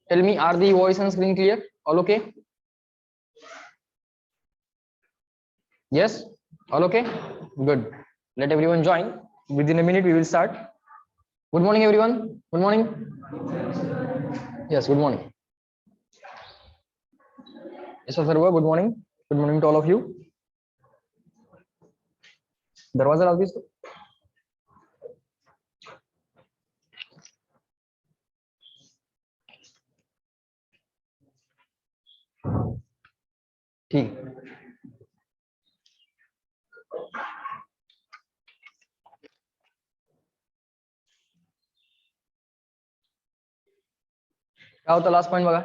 Tell me, are the voice and screen clear? All okay? Yes? All okay? Good. Let everyone join. Within a minute, we will start. Good morning, everyone. Good morning. Yes, good morning. Yes, sir. Good morning. Good morning to all of you. दरवाजा डाल दीजिए. ठीक. क्या होता last point बघा.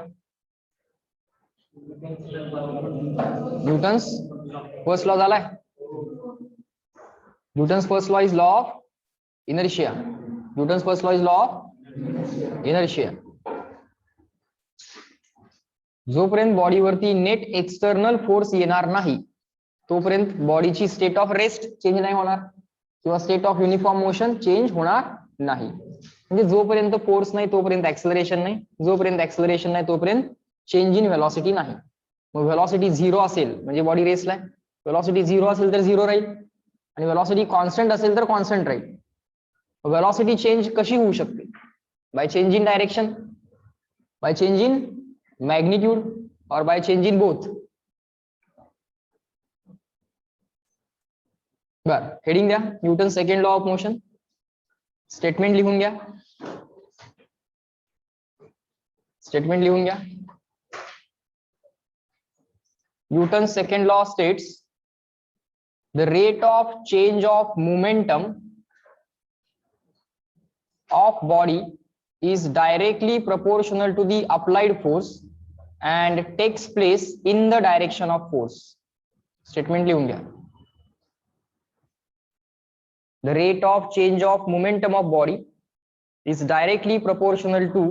Newton's first law झालाय. Newton's first law is law of inertia. Newton's first law is law of inertia. जोपर्यंत बॉडीवरती net external force येणार नाही तोपर्यंत बॉडीची स्टेट ऑफ रेस्ट चेंज नाही होणार किंवा state of uniform motion change होणार नाही. म्हणजे जोपर्यंत फोर्स नाही तोपर्यंत ऍक्सलरेशन नाही, जोपर्यंत ऍक्सलरेशन नाही तोपर्यंत चेंज इन व्हेलॉसिटी नाही. मग व्हेलॉसिटी 0 असेल म्हणजे बॉडी रेस्टला आहे. व्हेलॉसिटी 0 असेल तर 0 राहील आणि व्हेलॉसिटी कॉन्स्टंट असेल तर कॉन्स्टंट राहील. व्हेलॉसिटी चेंज कशी होऊ शकते? By change in direction, by change in magnitude और बाय चेंज इन बोथ. बर, हेडिंग द्या. Newton second law of motion. Statement लिहून घ्या. स्टेटमेंट लिहून घ्या. Newton's second law states the rate of change of momentum of body is directly proportional to the applied force and takes place in the direction of force. Statement लिहून घ्या. The rate of change of momentum of body is directly proportional to.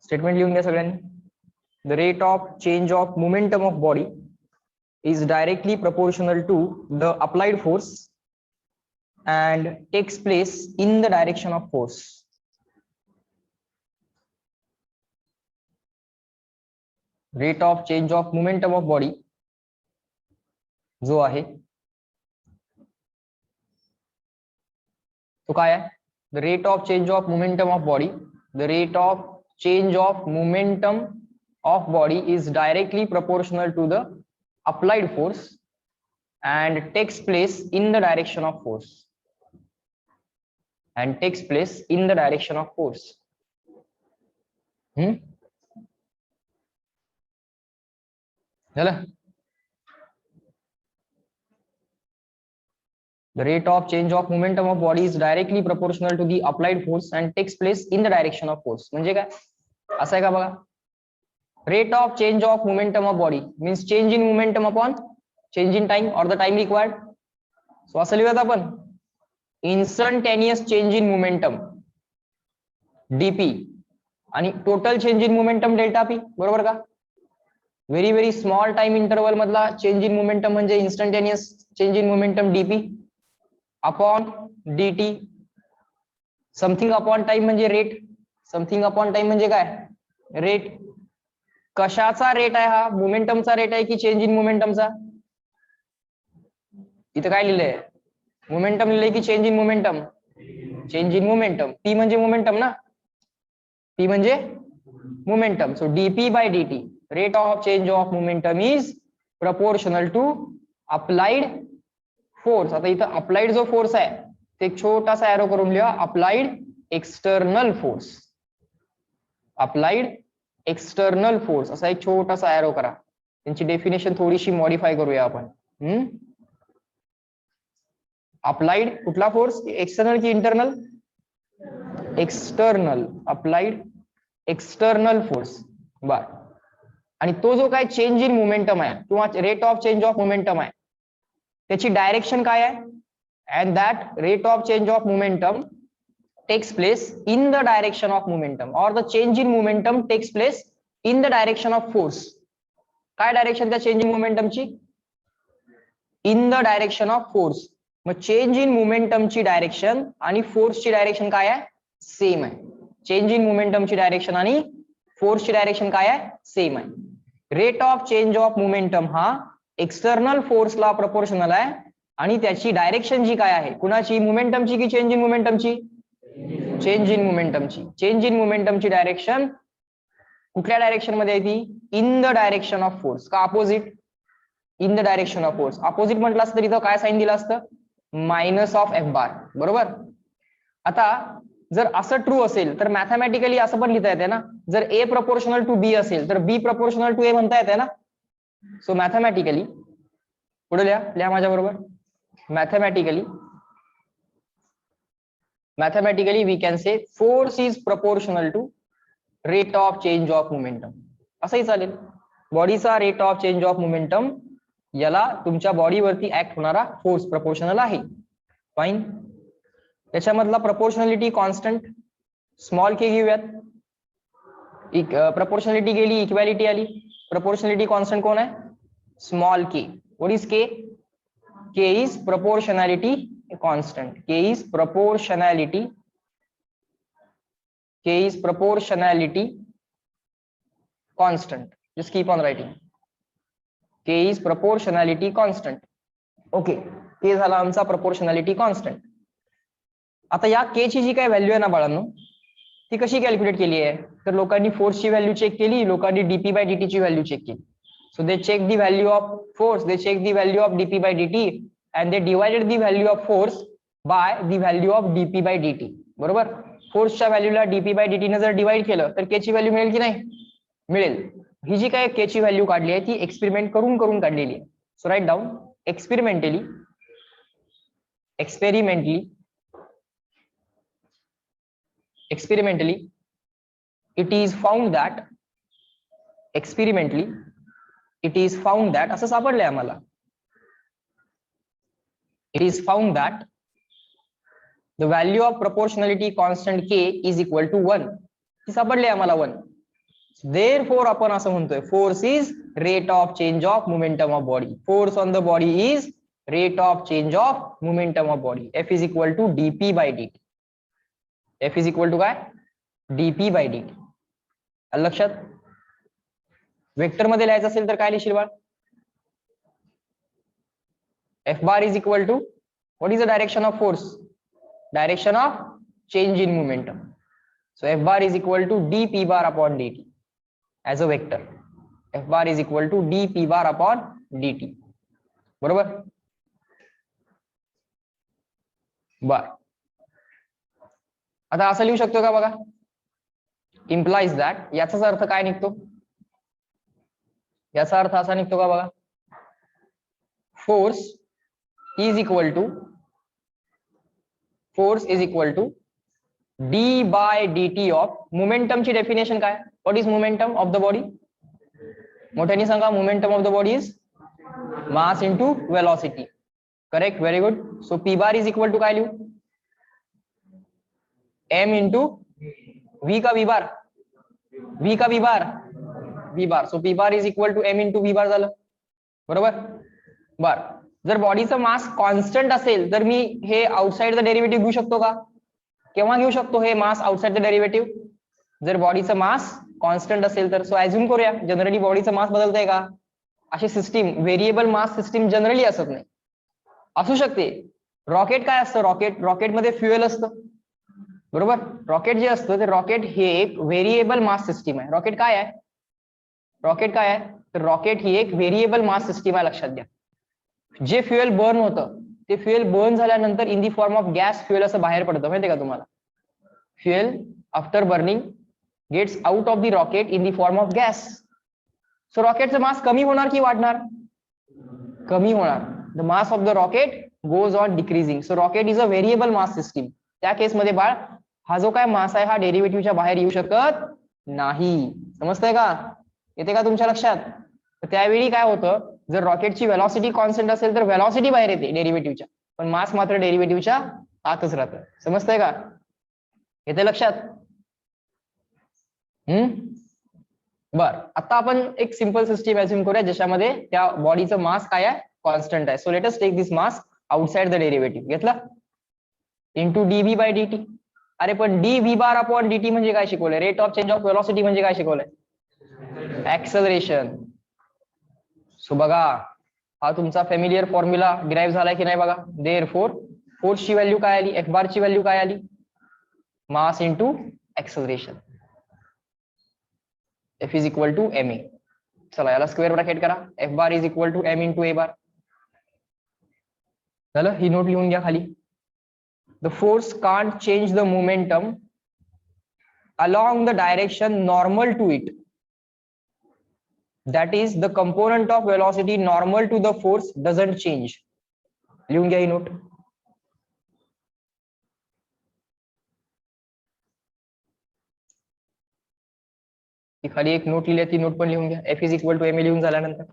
Statement लिहून घ्या सगळ्यांनी. The rate of change of momentum of body is directly proportional to the applied force and takes place in the direction of force. Rate of change of momentum of body जो आहे तो काय आहे? The rate of change of momentum of body, the rate of change of momentum of body is directly proportional to the applied force and takes place in the direction of force. And takes place in the direction of force. चला. The rate of change of momentum of body is directly proportional to the applied force and takes place in the direction of force. म्हणजे काय असं आहे का बघा. Rate of change of momentum of body means change in momentum upon change in time or the time required. So असं लिहूयात आपण instantaneous change in momentum dp आणि total change in momentum delta p. बरोबर का? Very very small time interval मधला change in momentum म्हणजे instantaneous change in momentum dp upon dt. Something upon time म्हणजे rate. Something upon time म्हणजे काय? Rate. कशाचा rate आहे हा? मोमेंटमचा रेट आहे की चेंज इन मोमेंटमचा? इथं काय लिहिलंय? मोमेंटम लिहिलंय की change in momentum? Change in momentum. P म्हणजे मोमेंटम ना. पी म्हणजे momentum. So dp by dt rate of change of momentum is proportional to applied force. आता इथं अप्लाइड जो फोर्स आहे ते एक छोटासा एरो करून लिहा. Applied external force. Applied external force असा एक छोटासा एरो करा. त्यांची डेफिनेशन थोडीशी मॉडिफाय करूया आपण. अप्लाइड कुठला फोर्स? एक्सटर्नल की internal? External. Applied external force. बर. आणि तो जो काय चेंज इन मोमेंटम आहे किंवा rate of change of momentum आहे त्याची डायरेक्शन काय आहे? And that rate of change of momentum takes place in the direction of momentum or the change in momentum takes place in the direction of force. काय direction त्या change in मोमेंटमची? In the direction of force. मग change in मोमेंटमची direction आणि फोर्सची direction काय आहे? Same आहे. चेंज इन मोमेंटमची डायरेक्शन आणि फोर्सची डायरेक्शन काय आहे, सेम आहे. Rate of change of momentum हा एक्सटर्नल फोर्सला प्रपोर्शनल आहे आणि त्याची डायरेक्शन जी काय आहे, कुणाची, मोमेंटमची की चेंज इन मोमेंटमची, चेंज इन मोमेंटमची. चेंज इन मोमेंटमची डायरेक्शन कुठल्या डायरेक्शन मध्ये आहे ती, in the direction of force का opposite, in the direction of force. Opposite म्हटलं असतं तर इथं काय साईन दिलं असतं, मायनस ऑफ एफ बार, बरोबर. आता जर असं ट्रू असेल तर मॅथमॅटिकली असं पण लिहिता येते ना, जर ए प्रपोर्शनल टू बी असेल तर बी प्रपोर्शनल टू ए म्हणता येते ना. सो मॅथमॅटिकली पुढे लिहा माझ्या बरोबर. Mathematically we can say force is proportional to rate of change of momentum. असंही चालेल. बॉडीचा rate of change of momentum याला तुमच्या बॉडीवरती ऍक्ट होणारा फोर्स प्रपोर्शनल आहे. फाईन. त्याच्यामधला प्रपोर्शनॅलिटी कॉन्स्टंट स्मॉल के घेऊयात. प्रपोर्शनॅलिटी गेली, इक्वॅलिटी आली. प्रपोर्शनॅलिटी कॉन्स्टंट कोण आहे, small k. What is k, k is proportionality constant. K is proportionality, k is proportionality constant. Just keep on writing. K is proportionality constant. Okay, के झाला आमचा proportionality constant. आता या के ची जी काय व्हॅल्यू आहे ना बाळांनो, ती कशी कॅल्क्युलेट केली आहे, तर लोकांनी फोर्सची व्हॅल्यू चेक केली, लोकांनी डीपी बाय डीटी ची व्हॅल्यू चेक केली. So they check the value of force, they check the value of dp by dt and they divided the value of force by the value of dp by dt. बरोबर. फोर्सच्या व्हॅल्यूला DP by DT ने जर divide केलं तर के ची value मिळेल की नाही, मिळेल. ही जी काय के ची व्हॅल्यू काढली आहे ती एक्सपेरिमेंट करून काढलेली आहे. So write down, experimentally it is found that असं सापडलंय आम्हाला. It is found that the value of proportionality constant k is equal to 1. ती सापडले आम्हाला 1. Therefore आपण असं म्हणतोय force is rate of change of momentum of body. Force on the body is rate of change of momentum of body. F is equal to dp by dt. F is equal to काय, dp by dt. लक्षात. Vector मध्ये लिहायचं असेल तर काय लिहिशील बाळ, F bar is equal to what is the direction of force, direction of change in momentum. So F bar is equal to dp bar upon dt as a vector. F bar is equal to dp bar upon dt. बरोबर. बर. आता असं लिहू शकतो का बघा, implies that, याचाच अर्थ काय निघतो, याचा अर्थ असा निघतो का बघा, force is equal to D by D T of मोमेंटमची डेफिनेशन काय, what is momentum of the body, मोठ्याने सांगा. Momentum of the body is mass into velocity. Correct, very good. So P bar is equal to काय लिहू, M into V का V bar, V का V bar, V bar. So P bar is equal to M into V bar झालं. बरोबर. बर. जर बॉडीचं मास constant असेल तर मी हे आउटसाइड द डेरिव्हेटिव्ह घेऊ शकतो का, केव्हा घेऊ शकतो हे मास आउटसाइड द डेरिव्हेटिव्ह, जर बॉडीचं मास कॉन्स्टंट असेल तर. सो ऍझ्युम करूया जनरली बॉडीचं मास बदलतंय का, अशी system variable mass system generally असत नाही, असू शकते. रॉकेट काय असतं, रॉकेटमध्ये फ्युएल असतं. बरोबर. रॉकेट जे असतं ते रॉकेट हे एक व्हेरिएबल मास सिस्टीम आहे. रॉकेट काय आहे, तर रॉकेट ही एक व्हेरिएबल मास सिस्टीम आहे. लक्षात घ्या. जे फ्युएल बर्न होतं ते फ्युएल बर्न झाल्यानंतर in the form of gas fuel असं बाहेर पडतं, माहितीये का तुम्हाला. Fuel after burning gets out of the rocket in the form of gas. So रॉकेटचं मास कमी होणार की वाढणार, कमी होणार. The mass of the rocket goes on decreasing. So rocket is a variable mass system. त्या केसमध्ये बाळ हा जो काय मास आहे हा डेरिव्हेटिव्हच्या बाहेर येऊ शकत नाही. समजतंय का, येते का तुमच्या लक्षात. त्यावेळी काय होतं, जर रॉकेटची व्हेलॉसिटी कॉन्स्टंट असेल तर व्हेलॉसिटी बाहेर येते डेरिव्हेटिव्हच्या, पण मास मात्र डेरिव्हेटिव्हच्या आतच राहतं. समजतंय का, येते लक्षात. बर. आता आपण एक सिंपल सिस्टीम अज्युम करूया ज्याच्यामध्ये त्या बॉडीचं मास काय आहे, कॉन्स्टंट आहे. So let us take this mass outside the derivative. घेतला इंटू डीबी बाय डीटी. अरे पण D V bar upon D T म्हणजे काय शिकवलंय? Rate of change of velocity म्हणजे काय शिकवलंय? ऍक्सलरेशन. सो बघा, हा तुमचा फेमिलियर फॉर्म्युला डिराईव्ह झालाय की नाही बघा. देअरफॉर फोर्सची व्हॅल्यू काय आली? एफ बार ची व्हॅल्यू काय आली? Mass into acceleration. F is equal to M A. चला याला स्क्वेअर ब्रॅकेट करा. F bar is equal to M into A bar. झालं? ही नोट लिहून घ्या खाली. The force can't change the momentum along the direction normal to it, that is the component of velocity normal to the force doesn't change. लिहून घ्या ही note. खाली एक note लिहिली ती नोट पण लिहून घ्या. F is equal to M a लिहून झाल्यानंतर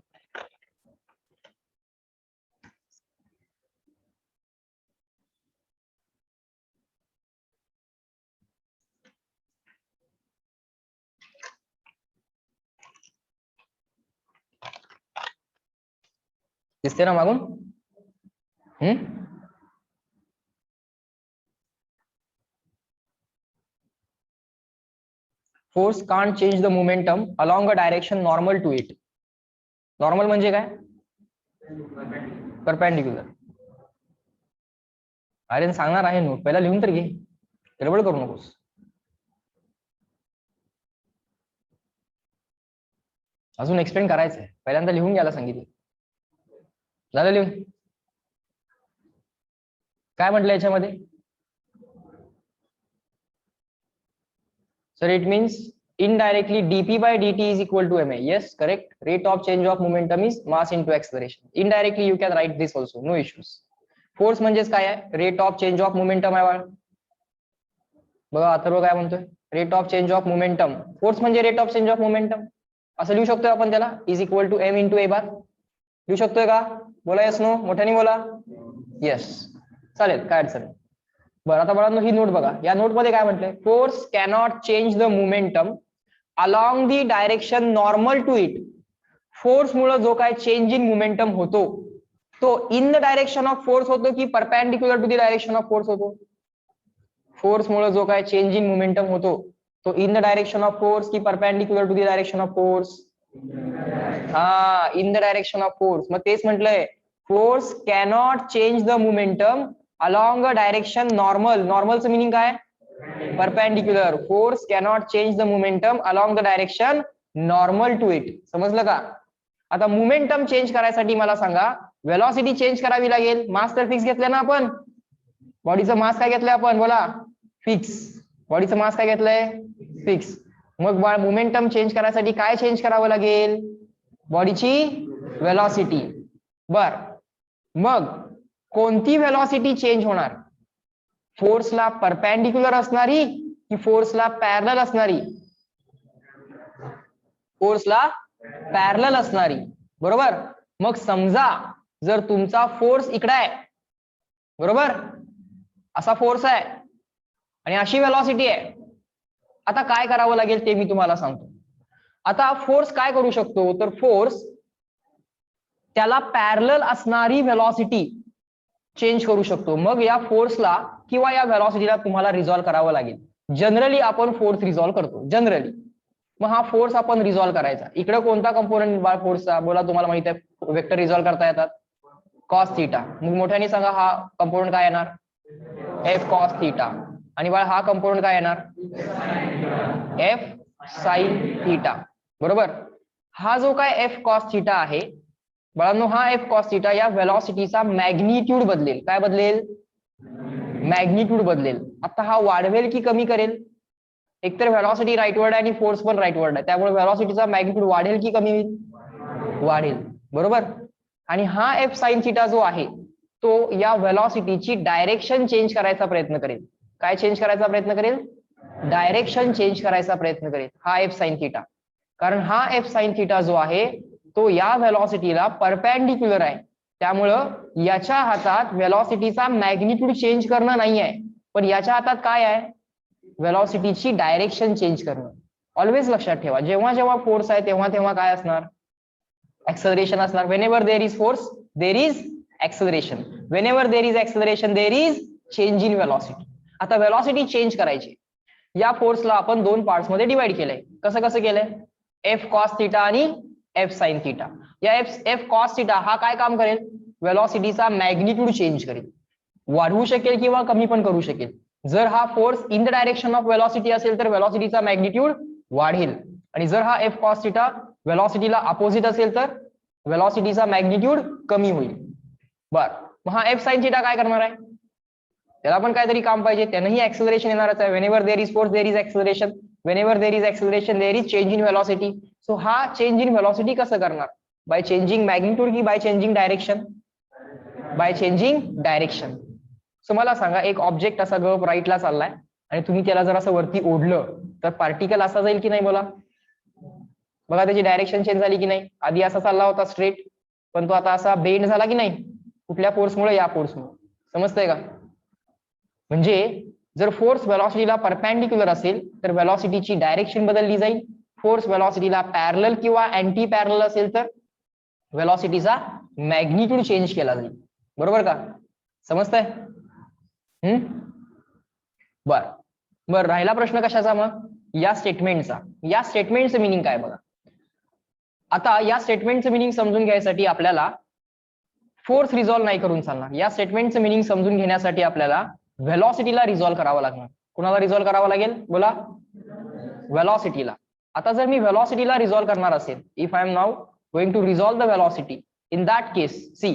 दिसते ना मागून? Force can't change the momentum along a direction normal to it. Normal म्हणजे काय? परपेंडिक्युलर. अरे सांगणार आहे नोट, पहिला लिहून तर घे, गडबड करू नकोस. अजून एक्सप्लेन करायचंय, पहिल्यांदा लिहून घ्यायला सांगितलं. झालं लिहून? काय म्हटलं याच्यामध्ये? Sir it means indirectly dp by dt is equal to ma. Yes, correct. Rate of change of momentum is mass into acceleration. Indirectly you can write this also, no issues. Force म्हणजेच काय आहे? Rate of change of momentum आहे बाळ. बघा अथर्व काय म्हणतोय? Rate of change of momentum. Force म्हणजे rate of change of momentum असं लिहू शकतोय आपण त्याला. Is equal to M into A bar लिहू शकतोय का? बोला यस नो, मोठ्याने बोला. येस, चालेल, काय अडचण नाही. बरं आता बाळांनो ही नोट बघा. या नोट मध्ये काय म्हटलंय? Force cannot change the momentum along the direction normal to it. Force मुळे जो काय चेंज इन मोमेंटम होतो तो in the direction of force होतो की perpendicular to the direction of force होतो? फोर्स मुळे जो काय चेंज इन मोमेंटम होतो तो in the direction of force की perpendicular to the direction of force? हा, in the direction of force. मग तेच म्हटलंय, force cannot change the momentum along a direction normal. नॉर्मलचं मिनिंग काय? Perpendicular. Force cannot change the momentum along the direction normal to it. समजलं का? आता momentum change करायसाठी मला सांगा, वेलॉसिटी चेंज करावी लागेल. मास तर फिक्स घेतलं ना आपण. बॉडीचं मास काय घेतलंय आपण? बोला, फिक्स. बॉडीचं मास काय घेतलंय? फिक्स. मग मोमेंटम चेंज करायसाठी काय चेंज करावं लागेल? बॉडीची वेलॉसिटी. बर, मग कोणती वेलॉसिटी चेंज होणार? फोर्सला परपेंडिक्युलर असणारी की फोर्सला पॅरलल असणारी? फोर्सला पॅरलल असणारी, बरोबर. मग समजा जर तुमचा फोर्स इकडे आहे, बरोबर, असा फोर्स आहे आणि अशी वेलॉसिटी आहे. आता काय करावं लागेल ते मी तुम्हाला सांगतो. आता फोर्स काय करू शकतो? तर फोर्स त्याला पॅरलल असणारी वेलॉसिटी चेंज करू शकतो. मग या फोर्सला किंवा या वेलॉसिटीला तुम्हाला रिझॉल्व्ह करावं लागेल. जनरली आपण फोर्स रिझॉल्व्ह करतो, जनरली. मग हा फोर्स आपण रिझॉल्व्ह करायचा. इकडे कोणता कंपोनेंट बाळ फोर्सचा? बोला, तुम्हाला माहित आहे वेक्टर रिझॉल्व्ह करता येतात. Cos theta. मग मोठ्याने सांगा, हा कंपोनेंट काय येणार? F cos theta. आणि बाळ हा कंपोनेंट काय येणार? एफ साइन थिटा, बरोबर. हा जो काय एफ कॉस थिटा आहे बाळांनो, हा एफ कॉस थिटा या वेलॉसिटीचा मॅग्निट्यूड बदलेल. काय बदलेल? मॅग्निट्यूड बदलेल. आता हा वाढवेल की कमी करेल? एकतर वेलॉसिटी राईटवर्ड आहे आणि फोर्स पण राईटवर्ड आहे, त्यामुळे वेलॉसिटीचा मॅग्निट्यूड वाढेल की कमी होईल? वाढेल, बरोबर. आणि हा एफ साइन थिटा जो आहे तो या वेलॉसिटीची डायरेक्शन चेंज करायचा प्रयत्न करेल. काय चेंज करायचा प्रयत्न करेल? डायरेक्शन चेंज करायचा प्रयत्न करेल हा एफ साइन थिटा. कारण हा एफ साइन थिटा जो आहे तो या वेलॉसिटीला परपेंडिक्युलर आहे, त्यामुळं याच्या हातात वेलॉसिटीचा मॅग्निट्यूड चेंज करणं नाही आहे, पण याच्या हातात काय आहे? वेलॉसिटीची डायरेक्शन चेंज करणं. ऑलवेज लक्षात ठेवा, जेव्हा जेव्हा फोर्स आहे तेव्हा तेव्हा काय असणार? एक्सेलरेशन असणार. Whenever there is force there is acceleration. Whenever there is acceleration there is change in velocity. आता व्हेलॉसिटी चेंज करायची, या फोर्सला आपण दोन पार्ट्स मध्ये डिवाइड केलंय. कसं कसं केलंय? एफ कॉस थिटा आणि एफ साइन थिटा. या एफ कॉस थिटा हा काय काम करेल? व्हेलॉसिटीचा मॅग्निट्यूड चेंज करेल, वाढवू शकेल किंवा कमी पण करू शकेल. जर हा force in the direction of velocity असेल तर व्हेलॉसिटीचा मॅग्निट्यूड वाढेल, आणि जर हा एफ कॉस थिटा व्हेलॉसिटीला अपोजिट असेल तर व्हेलॉसिटीचा मॅग्निट्यूड कमी होईल. बर, मग हा एफ साइन थिटा काय करणार आहे? त्याला पण काहीतरी काम पाहिजे, त्यानंही ऍक्सेलरेशन येणारच आहे. Whenever there is force there is acceleration, whenever there is acceleration there is change in velocity. So हा चेंज इन व्हेलॉसिटी कसं करणार? बाय चेंजिंग मॅग्निट्यूड की by changing direction? By changing direction. So मला सांगा, एक object असा गप राईटला चाललाय आणि तुम्ही त्याला जर असं वरती ओढलं तर पार्टिकल असा जाईल की नाही? बोला बघा, त्याची डायरेक्शन चेंज झाली की नाही? आधी असा चालला होता स्ट्रेट, पण तो आता असा बेंड झाला की नाही? कुठल्या फोर्समुळे? या फोर्समुळे. समजतंय का? म्हणजे जर फोर्स व्हेलॉसिटीला परपेंडिक्युलर असेल तर व्हेलॉसिटीची डायरेक्शन बदलली जाईल. फोर्स व्हेलॉसिटीला पॅरलल किंवा अँटी पॅरलल असेल तर व्हेलॉसिटीचा मॅग्निट्यूड चेंज केला जाईल. बरोबर का? समजतंय? बर बर, राहिला प्रश्न कशाचा मग? या स्टेटमेंटचा. या स्टेटमेंटचं मिनिंग काय बघा. आता या स्टेटमेंटचं मिनिंग समजून घ्यायसाठी आपल्याला फोर्स रिझॉल्व्ह नाही करून चालणार. या स्टेटमेंटचं मिनिंग समजून घेण्यासाठी आपल्याला व्हेलॉसिटीला रिझॉल्व्ह करावं लागणार. कुणाला रिझॉल्व्ह करावं लागेल? बोला, व्हेलॉसिटीला. आता जर मी व्हेलॉसिटीला रिझॉल्व्ह करणार असेल, if I am now going to resolve the velocity, in that case see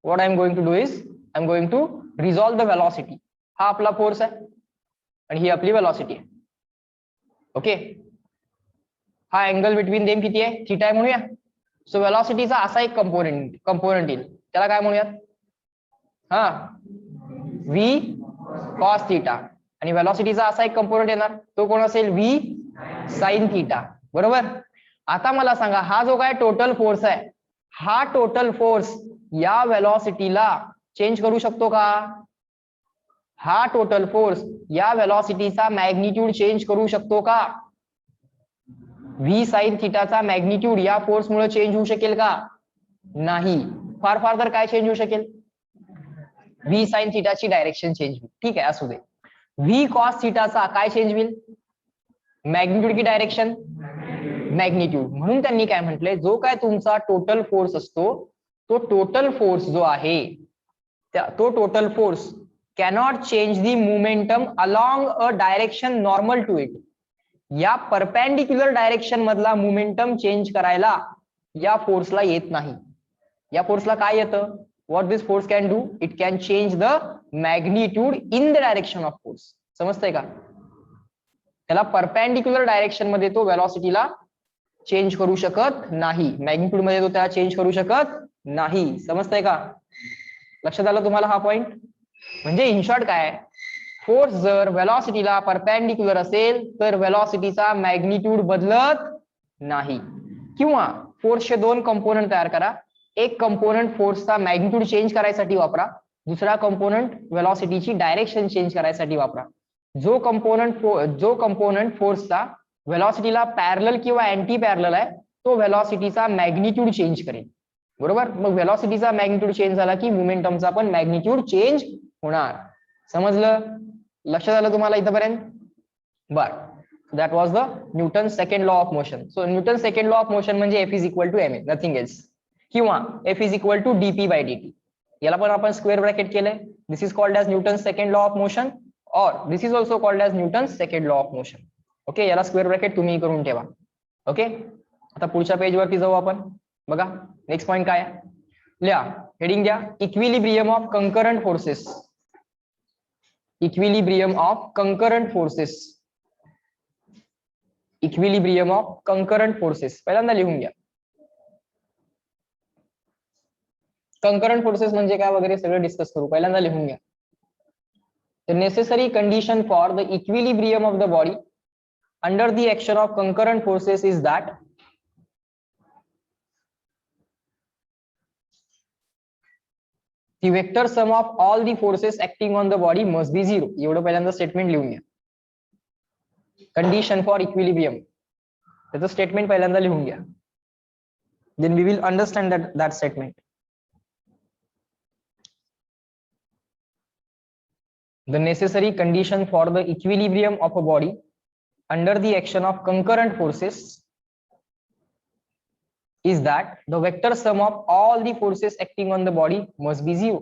what I am going to do is I am going to resolve the velocity. हा आपला फोर्स आहे आणि ही आपली व्हेलॉसिटी आहे. ओके, हा angle between them किती आहे? Theta आहे म्हणूया. सो व्हेलॉसिटीचा असा एक कंपोनंट येईल, त्याला काय म्हणूयात? हा, व्ही कॉस थिटा. आणि व्हेलॉसिटीचा असा एक कंपोनंट येणार, तो कोण असेल? V sine theta. बरोबर. आता मला सांगा, हा जो काय टोटल फोर्स आहे, हा टोटल फोर्स या व्हेलॉसिटीला चेंज करू शकतो का? हा टोटल फोर्स या व्हेलॉसिटीचा मॅग्निट्यूड चेंज करू शकतो का? व्ही साइन थिटाचा मॅग्निट्यूड या फोर्स मुळे चेंज होऊ शकेल का? नाही. फार फार तर काय चेंज होऊ शकेल? व्ही साइन थिटाची डायरेक्शन चेंज होईल. ठीक आहे, असू दे. व्ही कॉस थिटाचा काय चेंज होईल? मॅग्निट्यूड की डायरेक्शन? मॅग्निट्यूड. म्हणून त्यांनी काय म्हटलंय, जो काय तुमचा टोटल फोर्स असतो, तो टोटल फोर्स जो आहे, तो total force cannot change the momentum along a direction normal to it. या परपेंडिक्युलर डायरेक्शन मधला मोमेंटम चेंज करायला या फोर्सला येत नाही. या फोर्सला काय येतं? What this force can do? It can change the magnitude in the direction of force. समजतंय का? त्याला परपेंडिक्युलर डायरेक्शन मध्ये तो व्हेलॉसिटीला चेंज करू शकत नाही, मॅग्निट्यूड मध्ये तो त्याला चेंज करू शकत नाही. समजतंय का? लक्षात आलं तुम्हाला हा पॉइंट? म्हणजे इन शॉर्ट काय, फोर्स जर व्हेलॉसिटीला परपेंडिक्युलर असेल तर व्हेलॉसिटीचा मॅग्निट्यूड बदलत नाही. किंवा फोर्सचे दोन कंपोनंट तयार करा. एक कंपोनंट फोर्सचा मॅग्निट्यूड चेंज करायसाठी वापरा, दुसरा कंपोनंट व्हेलॉसिटीची डायरेक्शन चेंज करायसाठी वापरा. जो कंपोनंट फोर्सचा व्हेलॉसिटीला पॅरलल किंवा अँटी पॅरलल आहे, तो व्हेलॉसिटीचा मॅग्निट्यूड चेंज करेल. बरोबर. मग व्हेलॉसिटीचा मॅग्निट्यूड चेंज झाला की मोमेंटमचा पण मॅग्निट्यूड चेंज होणार. समजलं? लक्षात आलं तुम्हाला इथपर्यंत? बर, that was the Newton second law of motion. So Newton second law of motion म्हणजे F is equal to M A, nothing else. किंवा F is equal to DP by DT. याला पण आपण स्क्वेअर ब्रॅकेट केलंय. This is called as Newton second law of motion, और this is also called as Newton second law of motion. Okay, याला square bracket तुम्ही करून ठेवा. Okay, आता पुढच्या पेज वरती जाऊ आपण. बघा नेक्स्ट पॉइंट काय आहे, लिहा, हेडिंग द्या, equilibrium of concurrent forces. Equilibrium of concurrent forces. Equilibrium of concurrent forces पहिल्यांदा लिहून घ्या. कंकरंट फोर्सेस म्हणजे काय वगैरे सगळं डिस्कस करू. पहिल्यांदा लिहून घ्या. The necessary condition for the equilibrium of the body under the action of concurrent forces is that the vector sum of all the forces acting on the body must be zero. एवढं पहिल्यांदा statement लिहून घ्या. Condition for equilibrium, त्याचं statement पहिल्यांदा लिहून घ्या. Then we will understand that statement. The necessary condition for the equilibrium of a body under the action of concurrent forces is that the vector sum of all the forces acting on the body must be 0.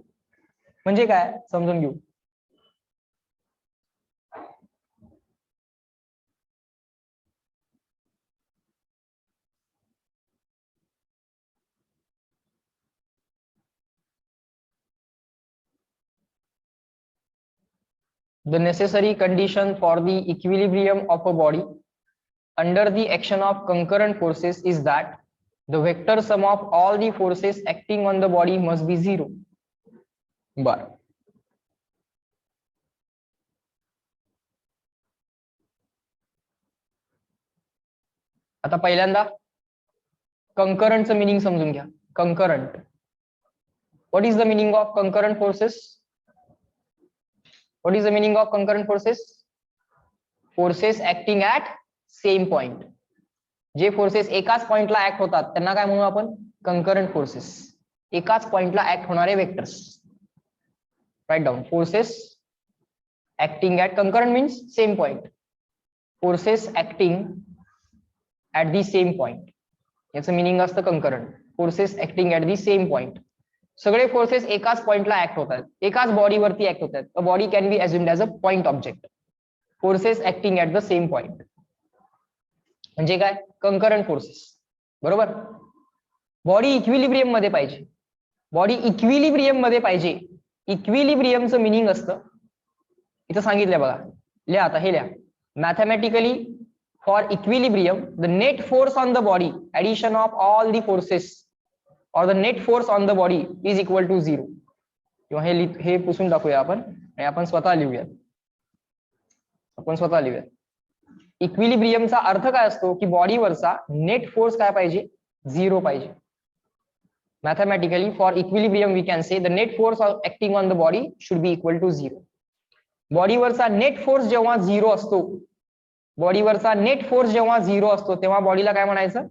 म्हणजे काय समजून घेऊ. The necessary condition for the equilibrium of a body under the action of concurrent forces is that the vector sum of all the forces acting on the body must be 0. बर, आता पहिल्यांदा कंकरंटचं meaning समजून घ्या. Concurrent, what is the meaning of concurrent forces? What is the meaning of concurrent forces? Forces acting at same point. जे forces एकाच पॉइंटला act होतात त्यांना काय म्हणू आपण? Concurrent forces. एकाच पॉइंटला ऍक्ट होणारे vectors. Write down. Forces acting at, concurrent means same point. Forces acting at the same point, याचं मिनिंग असतं concurrent. Forces acting at the same point. सगळे फोर्सेस एकाच पॉइंटला ऍक्ट होतात, एकाच बॉडीवरती ऍक्ट होतात. A body can be assumed as a point object. Forces acting at the same point म्हणजे काय? Concurrent forces. बरोबर. बॉडी इक्विलिब्रियम मध्ये पाहिजे. बॉडी इक्विलिब्रियम मध्ये पाहिजे. इक्विलिब्रियमचं मिनिंग असतं, इथं सांगितलंय बघा, लिहा आता हे लिहा. Mathematically for equilibrium the net force on the body addition of all the forces or the net force on the body is equal to 0. किंवा हे पुसून टाकूया आपण आणि आपण स्वतः लिहूया. इक्विलिब्रियमचा अर्थ काय असतो की बॉडीवरचा नेट फोर्स काय पाहिजे? 0 पाहिजे. Mathematically for equilibrium we can say the net force acting on the body should be equal to 0. बॉडीवरचा नेट फोर्स जेव्हा 0 असतो, बॉडीवरचा नेट फोर्स जेव्हा 0 असतो तेव्हा बॉडीला काय म्हणायचं?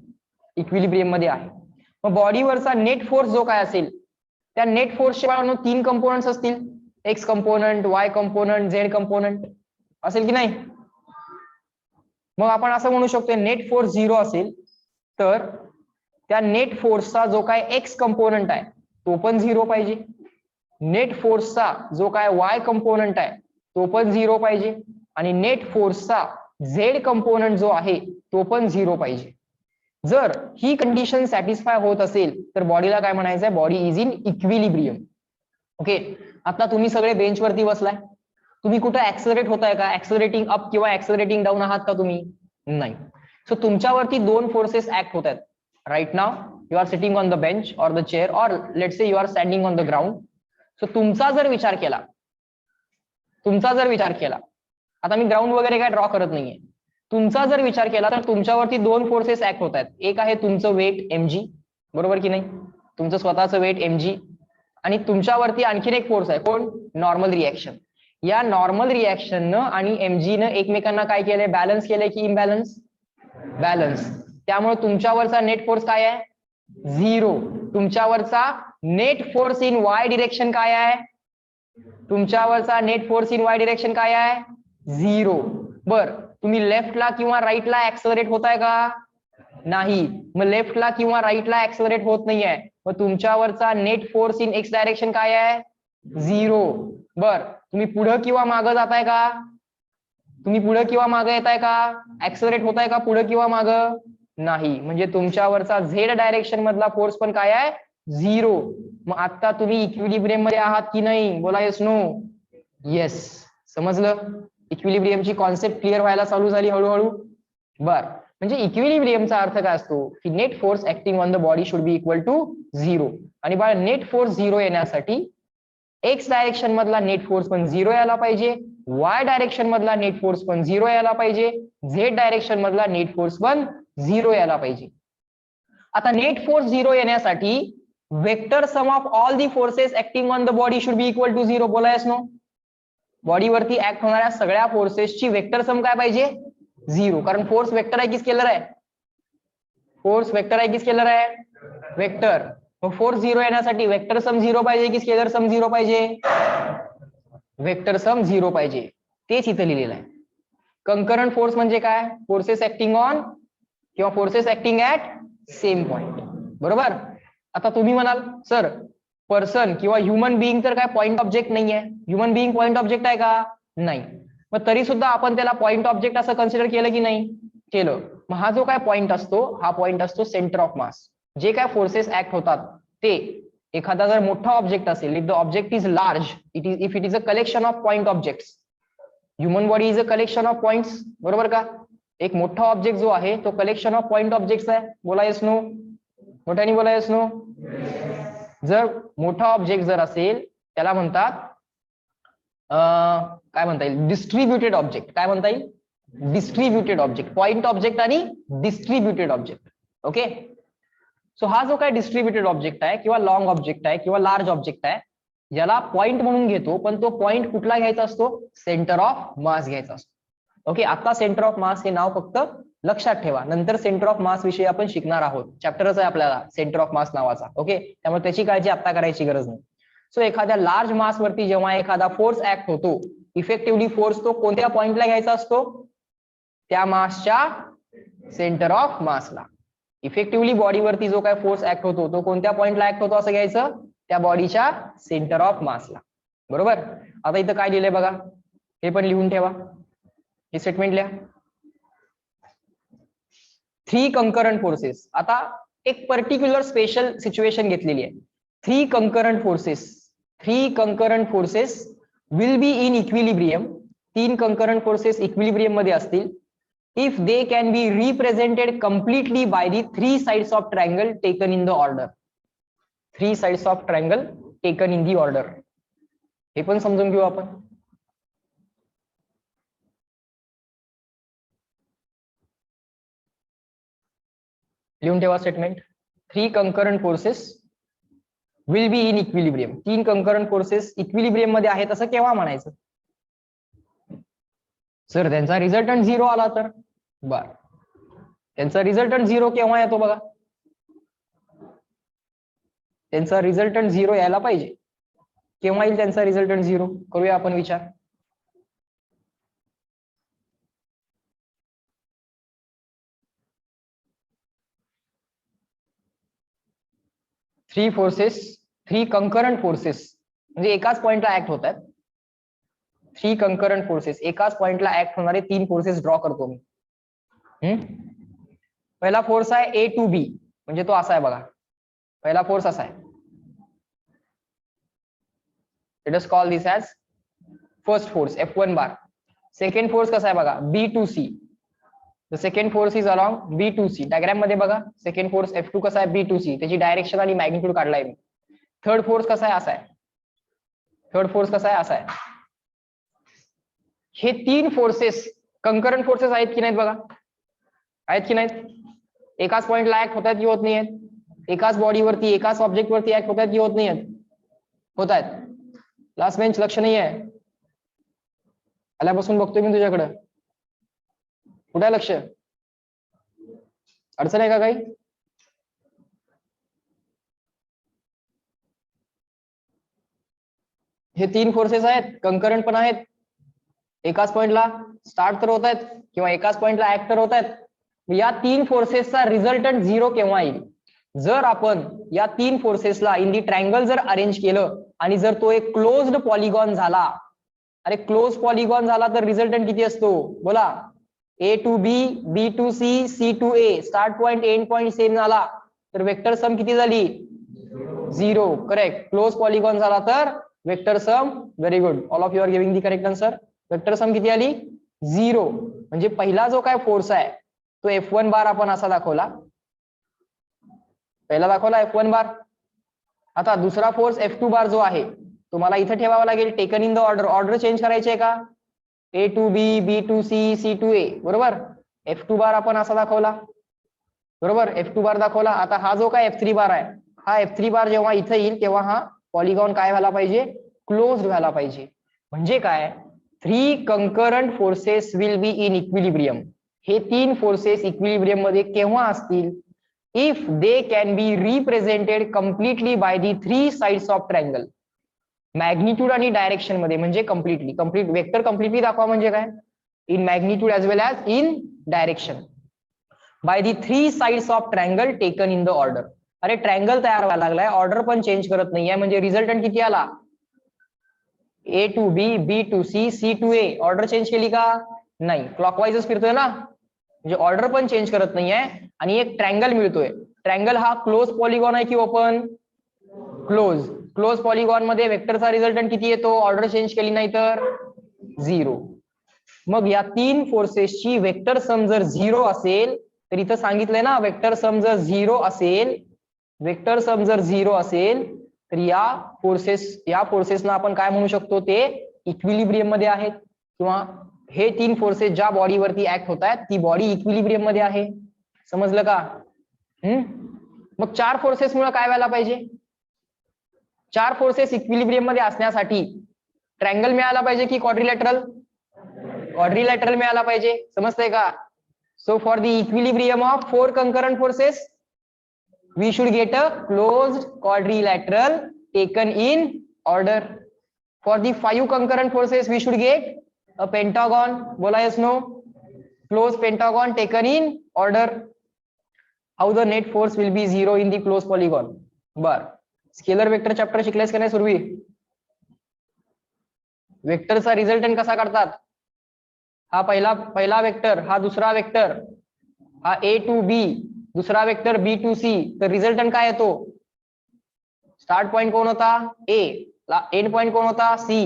इक्विलिब्रियम मध्ये आहे. मग बॉडीवरचा नेट फोर्स जो काय असेल, त्या नेट फोर्सचे 3 कंपोनंट्स असतील. X component, Y component, Z component असेल की नाही? मग आपण असं म्हणू शकतो नेट फोर्स 0 असेल तर त्या नेट फोर्सचा जो काय एक्स कंपोनंट आहे तो पण 0 पाहिजे. नेट फोर्सचा जो काय वाय कंपोनंट आहे तो पण 0 पाहिजे आणि नेट फोर्सचा झेड कंपोनंट जो आहे तो पण 0 पाहिजे. जर ही कंडिशन सॅटिस्फाय होत असेल तर बॉडीला काय म्हणायचंय? Body is in equilibrium. Okay. आता तुम्ही सगळे बेंचवरती बसलाय, तुम्ही कुठे ऍक्सलरेट होताय का? ऍक्सलरेटिंग अप किंवा ऍक्सलरेटिंग डाऊन आहात का तुम्ही? नाही. सो तुमच्यावरती 2 फोर्सेस ऍक्ट होत आहेत. Right now you are sitting on the bench or the chair or let's say you are standing on the ground. So तुमचा जर विचार केला, आता मी ग्राउंड वगैरे काय ड्रॉ करत नाहीये, तुमचा जर विचार केला तर तुमच्यावरती 2 फोर्सेस ऍक्ट होत आहेत. एक आहे तुमचं वेट mg, बरोबर की नाही? तुमचं स्वतःचं वेट mg, आणि तुमच्यावरती आणखीन एक फोर्स आहे, कोण? Normal reaction. या नॉर्मल रिएक्शननं आणि mg न एकमेकांना काय केलंय? बॅलन्स केलंय की इम्बॅलन्स? बॅलन्स. त्यामुळे तुमच्यावरचा नेट फोर्स काय आहे? 0. तुमच्यावरचा net force in Y direction काय आहे? तुमच्यावरचा net force in Y direction काय आहे? 0. बर, तुम्ही लेफ्टला किंवा राईटला ऍक्सलरेट होताय का? नाही. मग लेफ्टला किंवा राईटला ऍक्सलरेट होत नाहीये, मग तुमच्यावरचा net force in X direction काय आहे? 0. बर, तुम्ही पुढं किंवा मागं जाताय का? तुम्ही पुढं किंवा मागं येताय का? ऍक्सलरेट होताय का पुढं किंवा मागं? नाही. म्हणजे तुमच्यावरचा झेड डायरेक्शन मधला फोर्स पण काय आहे? 0. मग आता तुम्ही इक्विलिब्रियम मध्ये आहात की नाही? बोला येस नो. येस. समजलं? इक्विलिब्रियमची कॉन्सेप्ट क्लिअर व्हायला चालू झाली हळूहळू. बर, म्हणजे इक्विलिब्रियमचा अर्थ काय असतो की net force acting on the body should be equal to 0. आणि बाळ नेट फोर्स 0 येण्यासाठी एक्स डायरेक्शन मधला नेट फोर्स पण 0 यायला पाहिजे, वाय डायरेक्शन मधला नेट फोर्स पण 0 यायला पाहिजे, झेड डायरेक्शन मधला नेट फोर्स पण 0 यायला पाहिजे. आता नेट फोर्स 0 येण्यासाठी vector sum of all the forces acting on the body should be equal to 0. बोला येस नो. बॉडीवरती ऍक्ट होणाऱ्या सगळ्या फोर्सेसची वेक्टर सम काय पाहिजे? 0. कारण फोर्स वेक्टर आहे की स्केलर आहे? फोर्स वेक्टर आहे की स्केलर आहे? वेक्टर. मग फोर्स 0 येण्यासाठी वेक्टर सम 0 पाहिजे की स्केलर सम 0 पाहिजे? वेक्टर सम 0 पाहिजे, तेच इथं लिहिलेलं आहे. कंकरंट फोर्स म्हणजे काय? फोर्सेस ऍक्टिंग ऑन किंवा forces acting at same point. बरोबर. आता तुम्ही म्हणाल सर पर्सन किंवा ह्युमन बिईंग तर काय पॉइंट ऑब्जेक्ट नाही आहे, ह्युमन बिईंग पॉइंट ऑब्जेक्ट आहे का? नाही. मग तरी सुद्धा आपण त्याला पॉइंट ऑब्जेक्ट असं कन्सिडर केलं की नाही केलं. मग हा जो काय पॉइंट असतो हा पॉइंट असतो सेंटर ऑफ मास. जे काय फोर्सेस ऍक्ट होतात ते एखादा जर मोठा ऑब्जेक्ट असेल, if the object is large, if it is a collection of point objects. Human body is a collection of points, बरोबर का? एक मोठा ऑब्जेक्ट जो आहे तो कलेक्शन ऑफ पॉइंट ऑब्जेक्ट्स आहे. बोला येस नो, मोठ्याने बोला येस नो. जर मोठा ऑब्जेक्ट जर असेल त्याला म्हणतात काय म्हणता येईल, डिस्ट्रीब्युटेड ऑब्जेक्ट. काय म्हणता येईल? Distributed object. पॉइंट ऑब्जेक्ट आणि डिस्ट्रीब्युटेड ऑब्जेक्ट. ओके. सो हा जो काय डिस्ट्रीब्युटेड ऑब्जेक्ट आहे किंवा लॉंग ऑब्जेक्ट आहे किंवा लार्ज ऑब्जेक्ट आहे, याला पॉइंट म्हणून घेतो, पण तो पॉइंट कुठला घ्यायचा असतो? सेंटर ऑफ मास घ्यायचा असतो. ओके. आता सेंटर ऑफ मास हे नाव फक्त लक्षात ठेवा, नंतर सेंटर ऑफ मास विषयी आपण शिकणार आहोत. चॅप्टरच आहे आपल्याला सेंटर ऑफ मास नावाचा. ओके. त्यामुळे त्याची काळजी आता करायची गरज नाही. सो एखाद्या लार्ज मास वरती जेव्हा एखादा फोर्स ऍक्ट होतो, इफेक्टिव्हली फोर्स तो कोणत्या पॉइंटला घ्यायचा असतो? त्या मासच्या सेंटर ऑफ मासला. इफेक्टिव्हली बॉडीवरती जो काय फोर्स ऍक्ट होतो तो कोणत्या पॉइंटला ऍक्ट होतो असं घ्यायचं? त्या बॉडीच्या सेंटर ऑफ मासला. बरोबर. आता इथं काय लिहिलंय बघा, हे पण लिहून ठेवा. ही स्टेटमेंट लिहा. 3 कंकरंट फोर्सेस. आता एक पर्टिक्युलर स्पेशल सिच्युएशन घेतलेली आहे. 3 concurrent forces will be in equilibrium. 3 concurrent forces equilibrium मध्ये असतील if they can be represented completely by the 3 sides of triangle taken in the order. 3 sides of triangle taken in the order. हे पण समजून घेऊ आपण. लिहून ठेवा statement. 3 concurrent forces will be in equilibrium. 3 concurrent forces equilibrium मध्ये आहेत असं केव्हा म्हणायचं? सर त्यांचा रिझल्टंट 0 आला तर? बर, त्यांचा रिझल्टंट 0 केव्हा येतो बघा? त्यांचा रिझल्टंट 0 यायला पाहिजे. केव्हा येईल त्यांचा रिझल्टंट 0? करूया आपण विचार. थ्री कंकरंट फोर्सेस म्हणजे एकाच पॉइंटला ऍक्ट होत आहेत. 3 कंकरंट फोर्सेस, एकाच पॉइंटला ऍक्ट होणारे 3 फोर्सेस ड्रॉ करतो मी. पहिला फोर्स आहे ए टू बी, म्हणजे तो असा आहे बघा. पहिला फोर्स असा आहे. Let us call this as first force F1 bar. Second force कसा आहे बघा, B to C. The second force is along B to C. Diagram मध्ये बघा, सेकंड फोर्स F2 कसा आहे, बी टू सी. त्याची डायरेक्शन आणि मॅग्निट्यूड काढलाय मी. थर्ड फोर्स कसा आहे, असा आहे. थर्ड फोर्स कसा आहे, असा आहे. हे 3 फोर्सेस कंकरंट फोर्सेस आहेत की नाहीत बघा? आहेत की नाहीत? एकाच पॉइंटला ऍक्ट होतात की होत नाही आहेत? एकाच बॉडीवरती एकाच ऑब्जेक्ट वरती ऍक्ट होतात की होत नाही आहेत? होत आहेत. लास्ट बेंच लक्ष नाही आहे. आल्यापासून बघतोय मी तुझ्याकडे. कुठे लक्ष? अडचण आहे का काही? हे 3 फोर्सेस आहेत, कंकरंट पण आहेत, एकाच पॉइंटला स्टार्ट तर होत आहेत किंवा एकाच पॉइंटला ऍक्ट तर होत आहेत. या 3 फोर्सेसचा रिझल्टंट 0 केव्हा येईल? जर आपण या 3 फोर्सेसला इन दी ट्रायंगल जर अरेंज केलं आणि जर तो एक क्लोज्ड पॉलिगॉन झाला. अरे क्लोज पॉलिगॉन झाला तर रिझल्टंट किती असतो? बोला. A to B, B to C, C to A. Start point end point same झाला तर वेक्टर सम किती झाली? 0. करेक्ट. क्लोज पॉलिगॉन झाला तर vector sum, very good, all of you are giving the correct answer. Vector sum किती आली? 0. म्हणजे पहिला जो काय फोर्स आहे तो F1 बार आपण असा दाखवला. पहिला दाखवला F1 बार. आता दुसरा फोर्स F2 बार जो आहे तुम्हाला इथे ठेवावा लागेल. Taken in the order. Order change करायची आहे का? A to B, B to C, C to A. बरोबर. F2 बार आपण असा दाखवला. बरोबर. F2 बार दाखवला. आता हा जो काय F3 बार आहे, हा F3 बार जेव्हा इथे येईल तेव्हा हा पॉलिगॉन काय व्हायला पाहिजे? क्लोज्ड व्हायला पाहिजे. म्हणजे काय? 3 concurrent forces will be in equilibrium. हे 3 फोर्सेस इक्विलिब्रियम मध्ये केव्हा असतील? If they can be represented completely by the 3 sides of triangle. Magnitude आणि डायरेक्शन मध्ये, म्हणजे कंप्लीट वेक्टर कम्प्लिटली दाखवा म्हणजे काय, in magnitude as well as in direction by the 3 sides of triangle taken in the order. अरे triangle तयार व्हायला लागलाय, ऑर्डर पण चेंज करत नाहीये, म्हणजे रिझल्टंट किती आला, A to B, B to C, C to A. Order change केली का, नाही, क्लॉकवाईजच फिरतोय ना, म्हणजे ऑर्डर पण चेंज करत नाहीये. आणि एक ट्रायंगल मिळतोय. ट्रायंगल हा क्लोज पॉलिगॉन आहे की ओपन, क्लोज पॉलिगॉन मध्ये वेक्टरचा रिझल्टंट किती येतो, ऑर्डर चेंज केली नाही तर 0. मग या 3 फोर्सेसची वेक्टर सम जर 0 असेल तर इथं सांगितलंय ना, वेक्टर सम जर 0 असेल तर या फोर्सेसना आपण काय म्हणू शकतो, ते इक्विलिब्रियम मध्ये आहेत, किंवा हे 3 फोर्सेस ज्या बॉडीवरती ऍक्ट होत आहेत ती बॉडी इक्विलिब्रियम मध्ये आहे. समजलं का? मग 4 फोर्सेस मुळे काय व्हायला पाहिजे, 4 फोर्सेस इक्विलिब्रियम मध्ये असण्यासाठी ट्रायंगल मिळाला पाहिजे की क्वाड्रिलॅटरल मिळाला पाहिजे. समजतंय का? So for the equilibrium of 4 concurrent forces we should get a closed quadrilateral taken in order. For the 5 concurrent forces we should get a pentagon. bola yes no, closed pentagon taken in order. How the net force will be 0 in the closed polygon. बर, scalar vector chapter शिकलेस का नाही सुरवी? वेक्टरचा resultant कसा काढतात, हा पहिला vector, हा दुसरा वेक्टर, हा A to B, दुसरा वेक्टर B to C, तर रिझल्टंट काय येतो, स्टार्ट पॉइंट कोण होता A, एंड पॉइंट कोण होता C,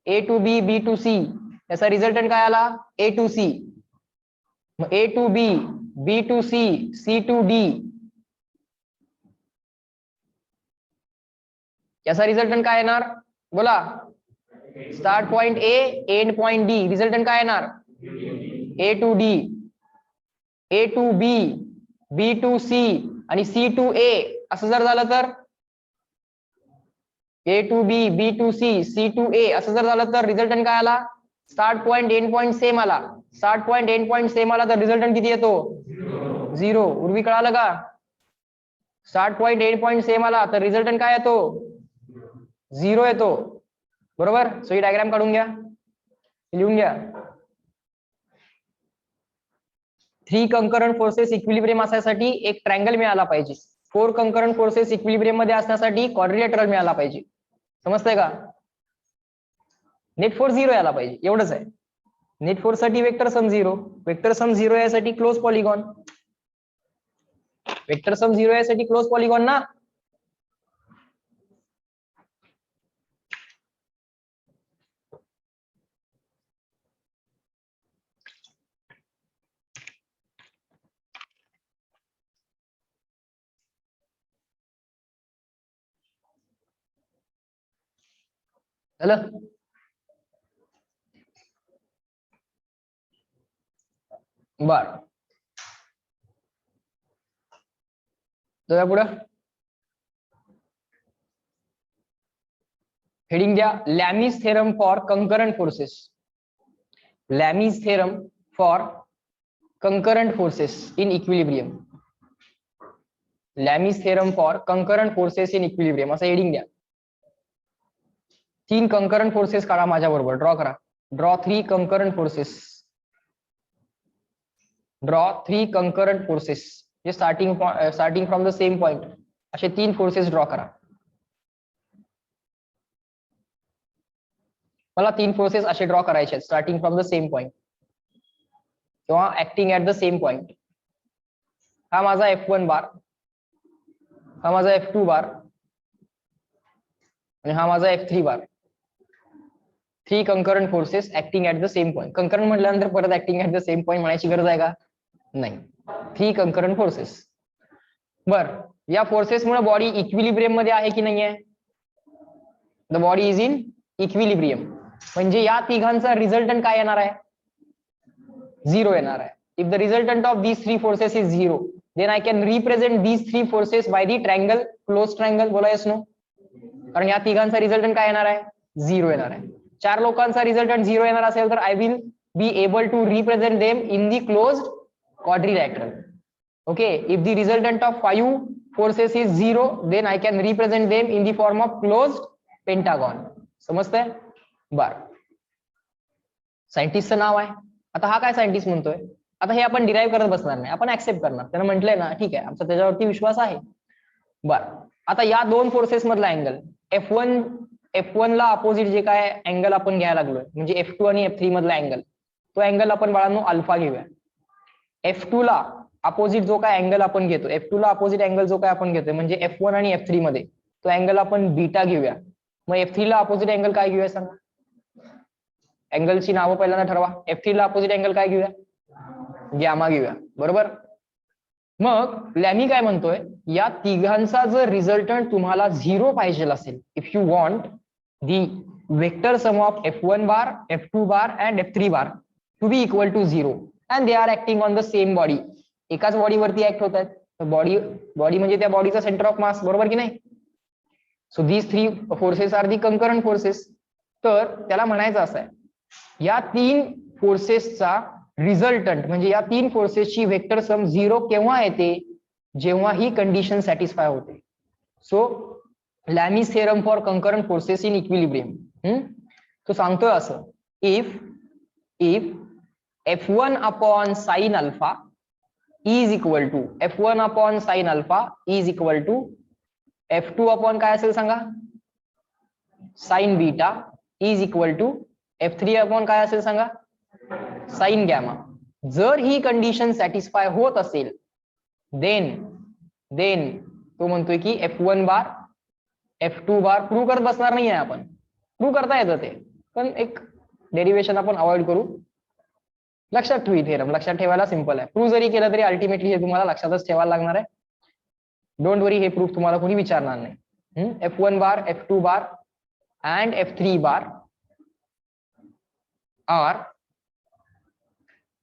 A to B, B to C, याचा रिझल्टंट काय आला A to C. मग A to B, B to C, C to D, याचा रिझल्टंट काय येणार बोला, start point A, end point D, resultant काय येणार A to D, A to B, B to C आणि C to A. असं जर झालं तर A to B, B to C, C to A असं जर झालं तर रिझल्टंट काय आला, start point end point same आला. Start point end point same आला तर रिझल्टंट किती येतो 0. उर्वी कळालं का? Start point end point same आला तर रिझल्टंट काय येतो 0 येतो. बरोबर? सो ही डायग्राम काढून घ्या, लिहून घ्या. 3 कंकरंट फोर्सेस इक्विलिब्रियम असण्यासाठी एक ट्रायंगल मिळाला पाहिजे. 4 कंकरंट फोर्सेस इक्विलिब्रियम मध्ये असण्यासाठी क्वाड्रिलॅटरल मिळाला पाहिजे. समजतंय का? नेट फोर्स 0 यायला पाहिजे, एवढंच आहे. नेट फोर्स साठी वेक्टर सम 0, वेक्टर सम 0 यासाठी क्लोज पॉलिगॉन, वेक्टर सम 0 यासाठी क्लोज पॉलिगॉन ना. झालं? बर, जाऊया पुढं. हेडिंग द्या, Lami's theorem for concurrent forces. Lami's theorem for concurrent forces in equilibrium. Lami's theorem for concurrent forces in equilibrium असं हेडिंग द्या. 3 कंकरंट फोर्सेस काढा माझ्या बरोबर, ड्रॉ करा. Draw 3 concurrent forces. Draw 3 concurrent forces, जे starting from the same point, असे 3 forces draw करा. मला 3 फोर्सेस असे ड्रॉ करायचे आहेत, starting from the same point किंवा acting at the same point. हा माझा F1 बार, हा माझा F2 बार आणि हा माझा F3 bar. 3 concurrent forces acting at the same point. Concurrent म्हटल्यानंतर परत acting at the same point म्हणायची गरज आहे का? नाही. 3 कंकरंट फोर्सेस. बर, या फोर्सेस मुळे बॉडी इक्विलिब्रियम मध्ये आहे की नाही आहे? The body is in equilibrium. म्हणजे या तिघांचा रिझल्टंट काय येणार आहे? 0 येणार आहे. If the resultant of these 3 forces is 0, then I can represent these 3 forces by the triangle, closed triangle. बोला yes no? कारण या तिघांचा रिझल्टंट काय येणार आहे? 0 येणार आहे. 4 लोकांचा रिझल्टंट 0 येणार असेल तर I will be able to represent them in the closed quadrilateral. Okay, if the resultant of 5 forces is 0, then I can represent them in the form of closed pentagon. समजतंय? बर, सायंटिस्टचं नाव आहे. आता हा काय सायंटिस्ट म्हणतोय, आता हे आपण डिराईव्ह करत बसणार नाही, आपण ऍक्सेप्ट करणार. त्यानं म्हटलंय ना, ठीक आहे, आमचा त्याच्यावरती विश्वास आहे. बर, आता या दोन फोर्सेस मधला अँगल F1 ला अपोजिट जे काय अँगल आपण घ्यायला लागलोय, म्हणजे F2 आणि F3 मधला अँगल, तो अँगल आपण बाळांनो अल्फा घेऊया. F2 ला अपोजिट जो काय अँगल आपण घेतो, F2 ला अपोजिट अँगल जो काय आपण घेतोय म्हणजे F1 आणि F3 मध्ये, तो अँगल आपण बीटा घेऊया. मग F3 ला अपोजिट अँगल काय घेऊया सांगा? अँगलची नावं पहिल्यांदा ठरवा. F3 ला अपोजिट अँगल काय घेऊया? गॅमा घेऊया, बरोबर. मग लॅमी काय म्हणतोय, या तिघांचा जर रिझल्टंट तुम्हाला 0 पाहिजे असेल, if you want the vector sum of F1 bar, F2 bar and F3 bar to be equal to 0 and they are acting on the same body, एकाच बॉडीवरती ऍक्ट होत आहेत. बॉडी म्हणजे त्या बॉडीचा सेंटर ऑफ मास, बरोबर की नाही? So these three forces are the concurrent forces. तर त्याला म्हणायचं असं आहे, या तीन फोर्सेसचा रिझल्टंट म्हणजे या तीन फोर्सेसची वेक्टर सम 0 केव्हा येते? जेव्हा ही कंडिशन सॅटिस्फाय होते. So Lami's theorem for concurrent forces in equilibrium, तो सांगतोय असं, if F1 upon sine alpha is equal to F1 upon sine alpha is equal to F2 upon काय असेल सांगा? Sine beta is equal to F3 upon काय असेल सांगा? Sine gamma. जर ही कंडिशन सॅटिस्फाय होत असेल, देन तो म्हणतोय की F1 बार F2 बार प्रूव्ह करत बसणार नाही आहे आपण, प्रूव्ह करता येतं ते, पण एक डेरिव्हेशन आपण अवॉइड करू. लक्षात ठेवी थेरम, लक्षात ठेवायला सिंपल आहे. प्रूव्ह जरी केलं तरी अल्टिमेटली हे तुम्हाला लक्षातच ठेवायला लागणार आहे. डोंट वरी, हे प्रूफ तुम्हाला कोणी विचारणार नाही. F1 bar, F2 bar and F3 bar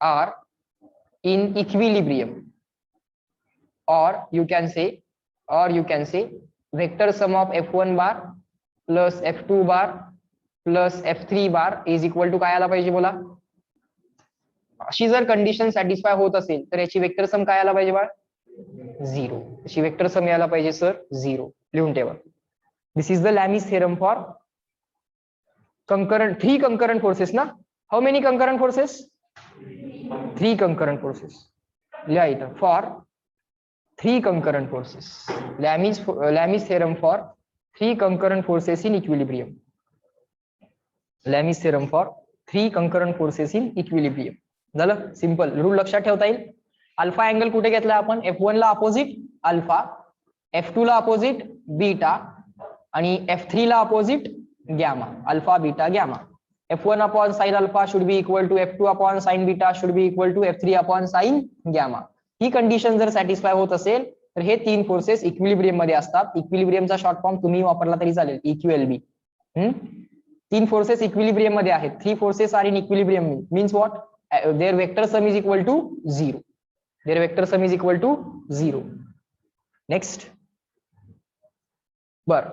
are in equilibrium, or you can say vector sum of F1 bar plus F2 bar plus F3 bar is equal to काय आला पाहिजे बोला? अशी जर कंडिशन सॅटिस्फाय होत असेल तर याची वेक्टर सम काय आला पाहिजे बाळ? 0. अशी वेक्टर सम यायला पाहिजे सर 0. लिहून ठेवा. This is the Lami's theorem for concurrent, 3 concurrent forces na. How many concurrent forces? 3 concurrent forces. लिहा इथं, for 3 concurrent forces. Lami's theorem for 3 concurrent forces in equilibrium. Lami's theorem for 3 concurrent forces in equilibrium. झालं, simple. Rule लक्षात ठेवता येईल. Alpha angle कुठे घेतला आपण? F1 ला अपोजिट अल्फा, F2 ला अपोजिट बीटा आणि F3 ला opposite gamma, alpha beta gamma. F1 upon sine alpha should be equal to F2 upon sine beta should be equal to F3 upon sine gamma. ही condition जर satisfy होत असेल तर हे तीन फोर्सेस इक्विलिब्रियम मध्ये असतात. इक्विलिब्रियमचा शॉर्ट फॉर्म तुम्ही वापरला तरी चालेल, EQLB. 3 फोर्सेस इक्विलिब्रियम मध्ये आहेत. 3 forces are in equilibrium means what? Their vector sum is equal to 0. Their vector sum is equal to 0. Next. बर,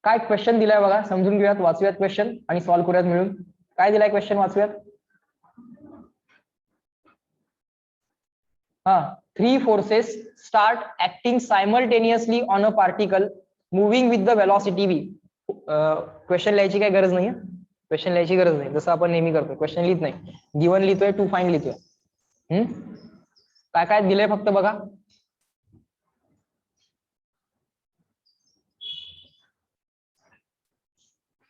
काय क्वेश्चन दिलाय बघा, समजून घेऊयात, वाचूयात क्वेश्चन आणि सॉल्व्ह करूयात मिळून. काय दिलाय क्वेश्चन, वाचूयात. हा, 3 forces start acting simultaneously on a particle moving with the velocity v. Question लिहायची काय गरज नाही, क्वेश्चन लिहायची गरज नाही, जसं आपण नेहमी करतोय. क्वेश्चन लिहित नाही, गिवन लिहितोय, टू फाइंड लिहितोय. काय काय दिलंय फक्त बघा.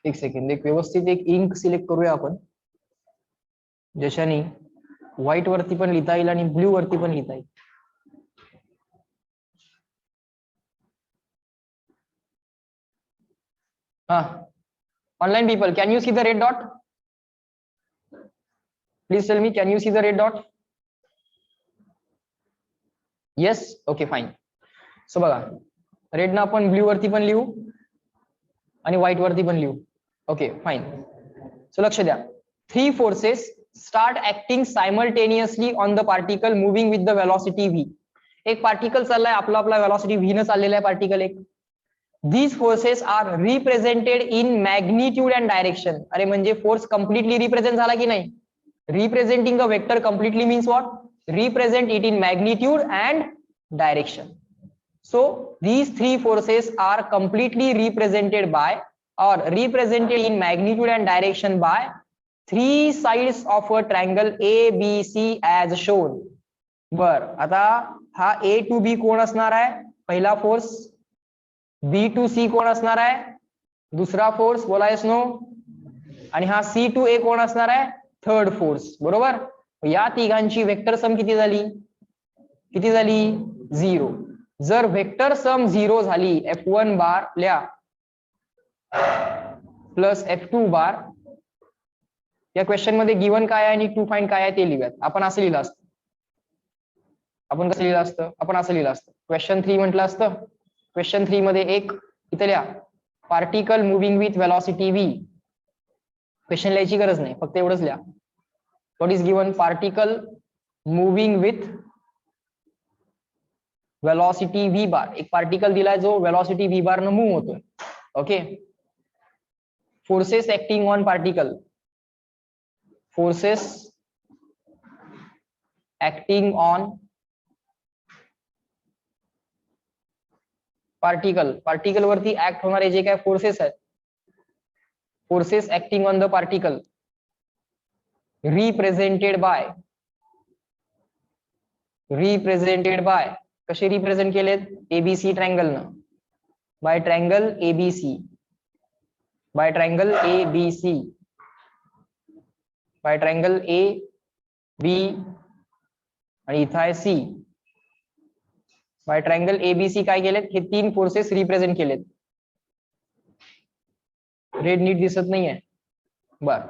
एक सेकंड, एक व्यवस्थित एक इंक सिलेक्ट करूया आपण, ज्याच्याने व्हाईट वरती पण लिहिता येईल आणि ब्ल्यू वरती पण लिहिता येईल. हा, online people, can you see the red dot? Please tell me, can you see the red dot? Yes, okay fine. So बघा, रेड ना आपण ब्ल्यू वरती पण लिहू आणि व्हाईट वरती पण लिहू. Okay fine. सो लक्ष द्या. 3 forces start acting simultaneously on the particle moving with the velocity v. एक पार्टिकल चाललाय, आपला वेलॉसिटी v न चाललेला आहे पार्टिकल एक. These forces are represented in magnitude and direction. अरे म्हणजे फोर्स कम्प्लिटली रिप्रेझेंट झाला की नाही? Representing a vector completely means what? Represent it in magnitude and direction. So these 3 forces are completely represented by or represented in magnitude and direction by three sides of a triangle ABC as shown. बर, आता हा A to B कोण असणार आहे? पहिला force. B to C कोण असणार आहे? दुसरा फोर्स. बोला येस नो. आणि हा C to A कोण असणार आहे? Third force. बरोबर. या तिघांची वेक्टर सम किती झाली? किती झाली? 0. जर वेक्टर सम 0 झाली, F1 बार लिहा प्लस F2 बार. या क्वेश्चन मध्ये गिवन काय आहे आणि टू फाइंड काय आहे ते लिहूयात. आपण असं लिहिलं असतं. आपण कसं लिहिलं असतं? आपण असं लिहिलं असतं. क्वेश्चन 3 म्हटलं असतं. क्वेश्चन 3 मध्ये एक इथे लिहा, particle moving with velocity v. Question लिहायची गरज नाही, फक्त एवढंच लिहा. What is given? Particle moving with velocity v बार. एक पार्टिकल दिलाय जो वेलॉसिटी v बार न मूव्ह होतोय. Okay. Forces acting on particle. Forces acting on particle. Particle वरती ऍक्ट होणारे जे काय फोर्सेस आहेत, forces acting on the particle represented by कसे रिप्रेझेंट केलेत? एबीसी ट्रायंगल न. By triangle ABC. By triangle ABC. By triangle A B आणि इथं आहे सी. बाय ट्रायंगल एबीसी काय केलेत? हे तीन फोर्सेस रिप्रेझेंट केलेत. रेड नीट दिसत नाहीये. बर,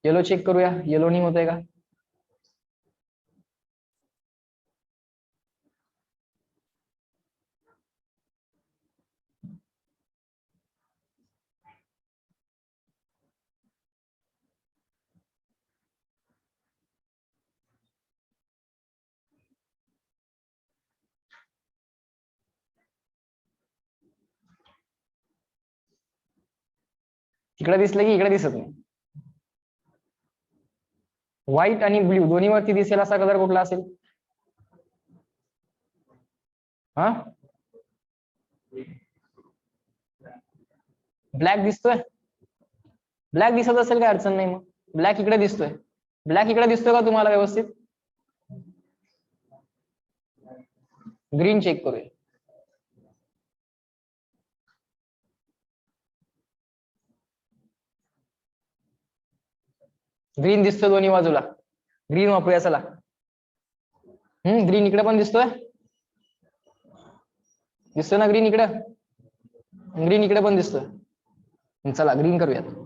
येलो चेक करूया. येलो नाही होतंय का? तिकडे दिसलं की इकडे दिसत नाही. व्हाईट आणि ब्ल्यू दोन्ही वरती दिसेल असा कलर कुठला असेल? हा, ब्लॅक दिसतोय. ब्लॅक दिसत असेल काय अडचण नाही. मग ब्लॅक इकडे दिसतोय. ब्लॅक इकडे दिसतोय का तुम्हाला व्यवस्थित? ग्रीन चेक करूया. ग्रीन दिसतोय दोन्ही बाजूला. ग्रीन वापरूया चला. ग्रीन इकडे पण दिसतोय. दिसतोय ना ग्रीन इकडे? ग्रीन इकडे पण दिसतोय. चला ग्रीन करूयात.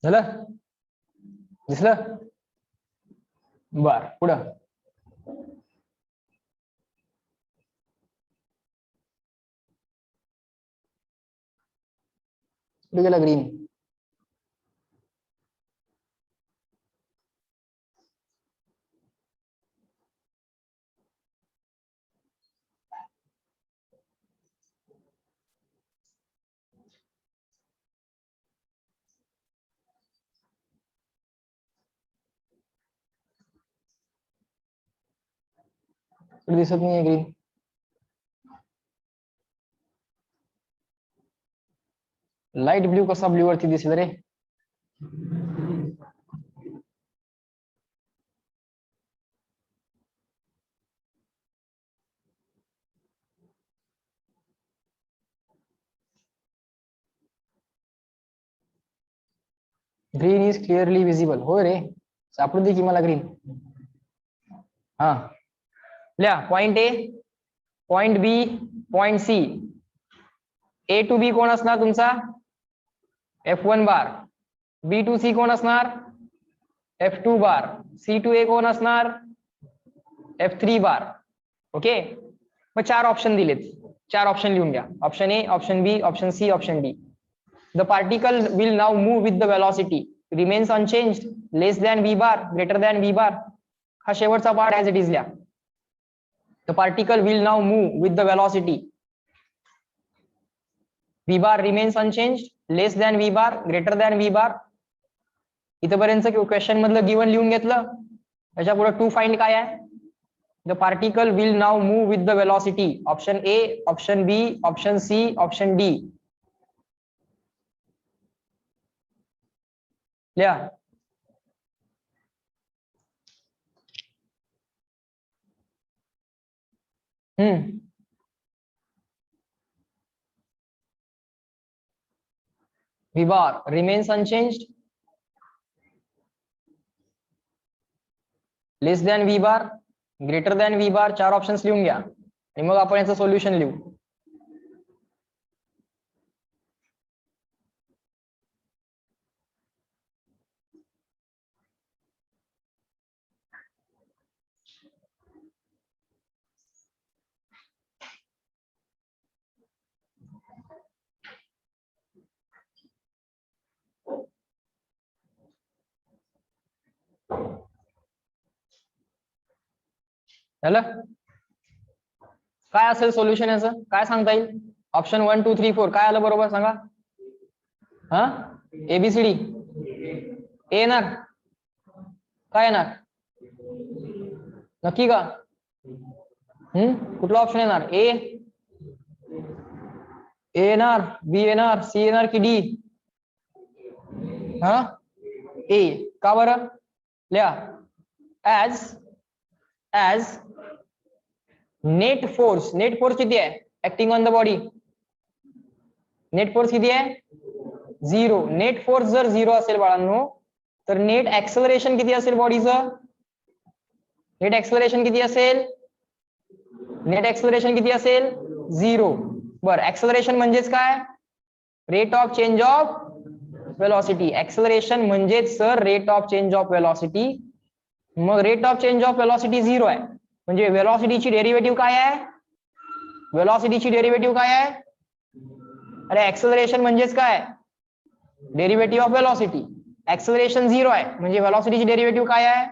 झालं? दिसलं? बर, पुढं. कुठे गेला ग्रीन? कुठे दिसत नाहीये ग्रीन. लाईट ब्ल्यू कसा ब्ल्यू वरती दिसेल रे? Green is clearly visible. होय रे, सापडू दे की मला ग्रीन. हा, लिहा. Point A, point B, point C. A to B कोण असणार तुमचा F1 bar, B to C कोण असणार F2 बार, सी टू ए कोण असणार F3 बार. ओके, मग 4 ऑप्शन दिलेत, 4 ऑप्शन लिहून घ्या. Option A, option B, option C, option D. The particle will now move with the velocity remains unchanged, less than V bar, greater than V bar. हा शेवटचा part as it is लिहा. The particle will now move with the velocity V bar remains unchanged, less than V bar, greater than V bar. इथपर्यंत question मधलं given लिहून घेतलं. त्याच्या पुढे to find काय आहे? The particle will now move with the velocity. Option A, option B, option C, option D. लिहा. V bar remains unchanged, less than V bar, greater than V bar. 4 options लिहून घ्या आणि मग आपण याचं solution लिहू. झालं? काय असेल सोल्युशन याचं? काय सांगता येईल? ऑप्शन 1 2 3 4 काय आलं बरोबर सांगा. हा, एबीसीडी ए येणार, काय येणार नक्की का? कुठला ऑप्शन येणार? ए येणार, बी येणार, सी येणार की डी? हा, ए. का बरं? लिहा. ऍज नेट फोर्स किती आहे acting on the body? Net force किती आहे? 0. नेट फोर्स जर 0 असेल बाळांनो, तर नेट ऍक्सलरेशन किती असेल बॉडीचं? नेट ऍक्सलरेशन किती असेल? नेट ऍक्सलरेशन किती असेल? 0. बर, ऍक्सलरेशन म्हणजेच काय? Rate of change of velocity. Acceleration म्हणजेच sir rate of change of velocity. मग rate of change of velocity 0 आहे, म्हणजे वेलॉसिटीची डेरिव्हेटिव्ह काय आहे? वेलॉसिटीची डेरिव्हेटिव्ह काय आहे? अरे ऍक्सलरेशन म्हणजेच काय? Derivative of velocity. ऍक्सलरेशन 0 आहे, म्हणजे वेलॉसिटीची डेरिव्हेटिव्ह काय आहे?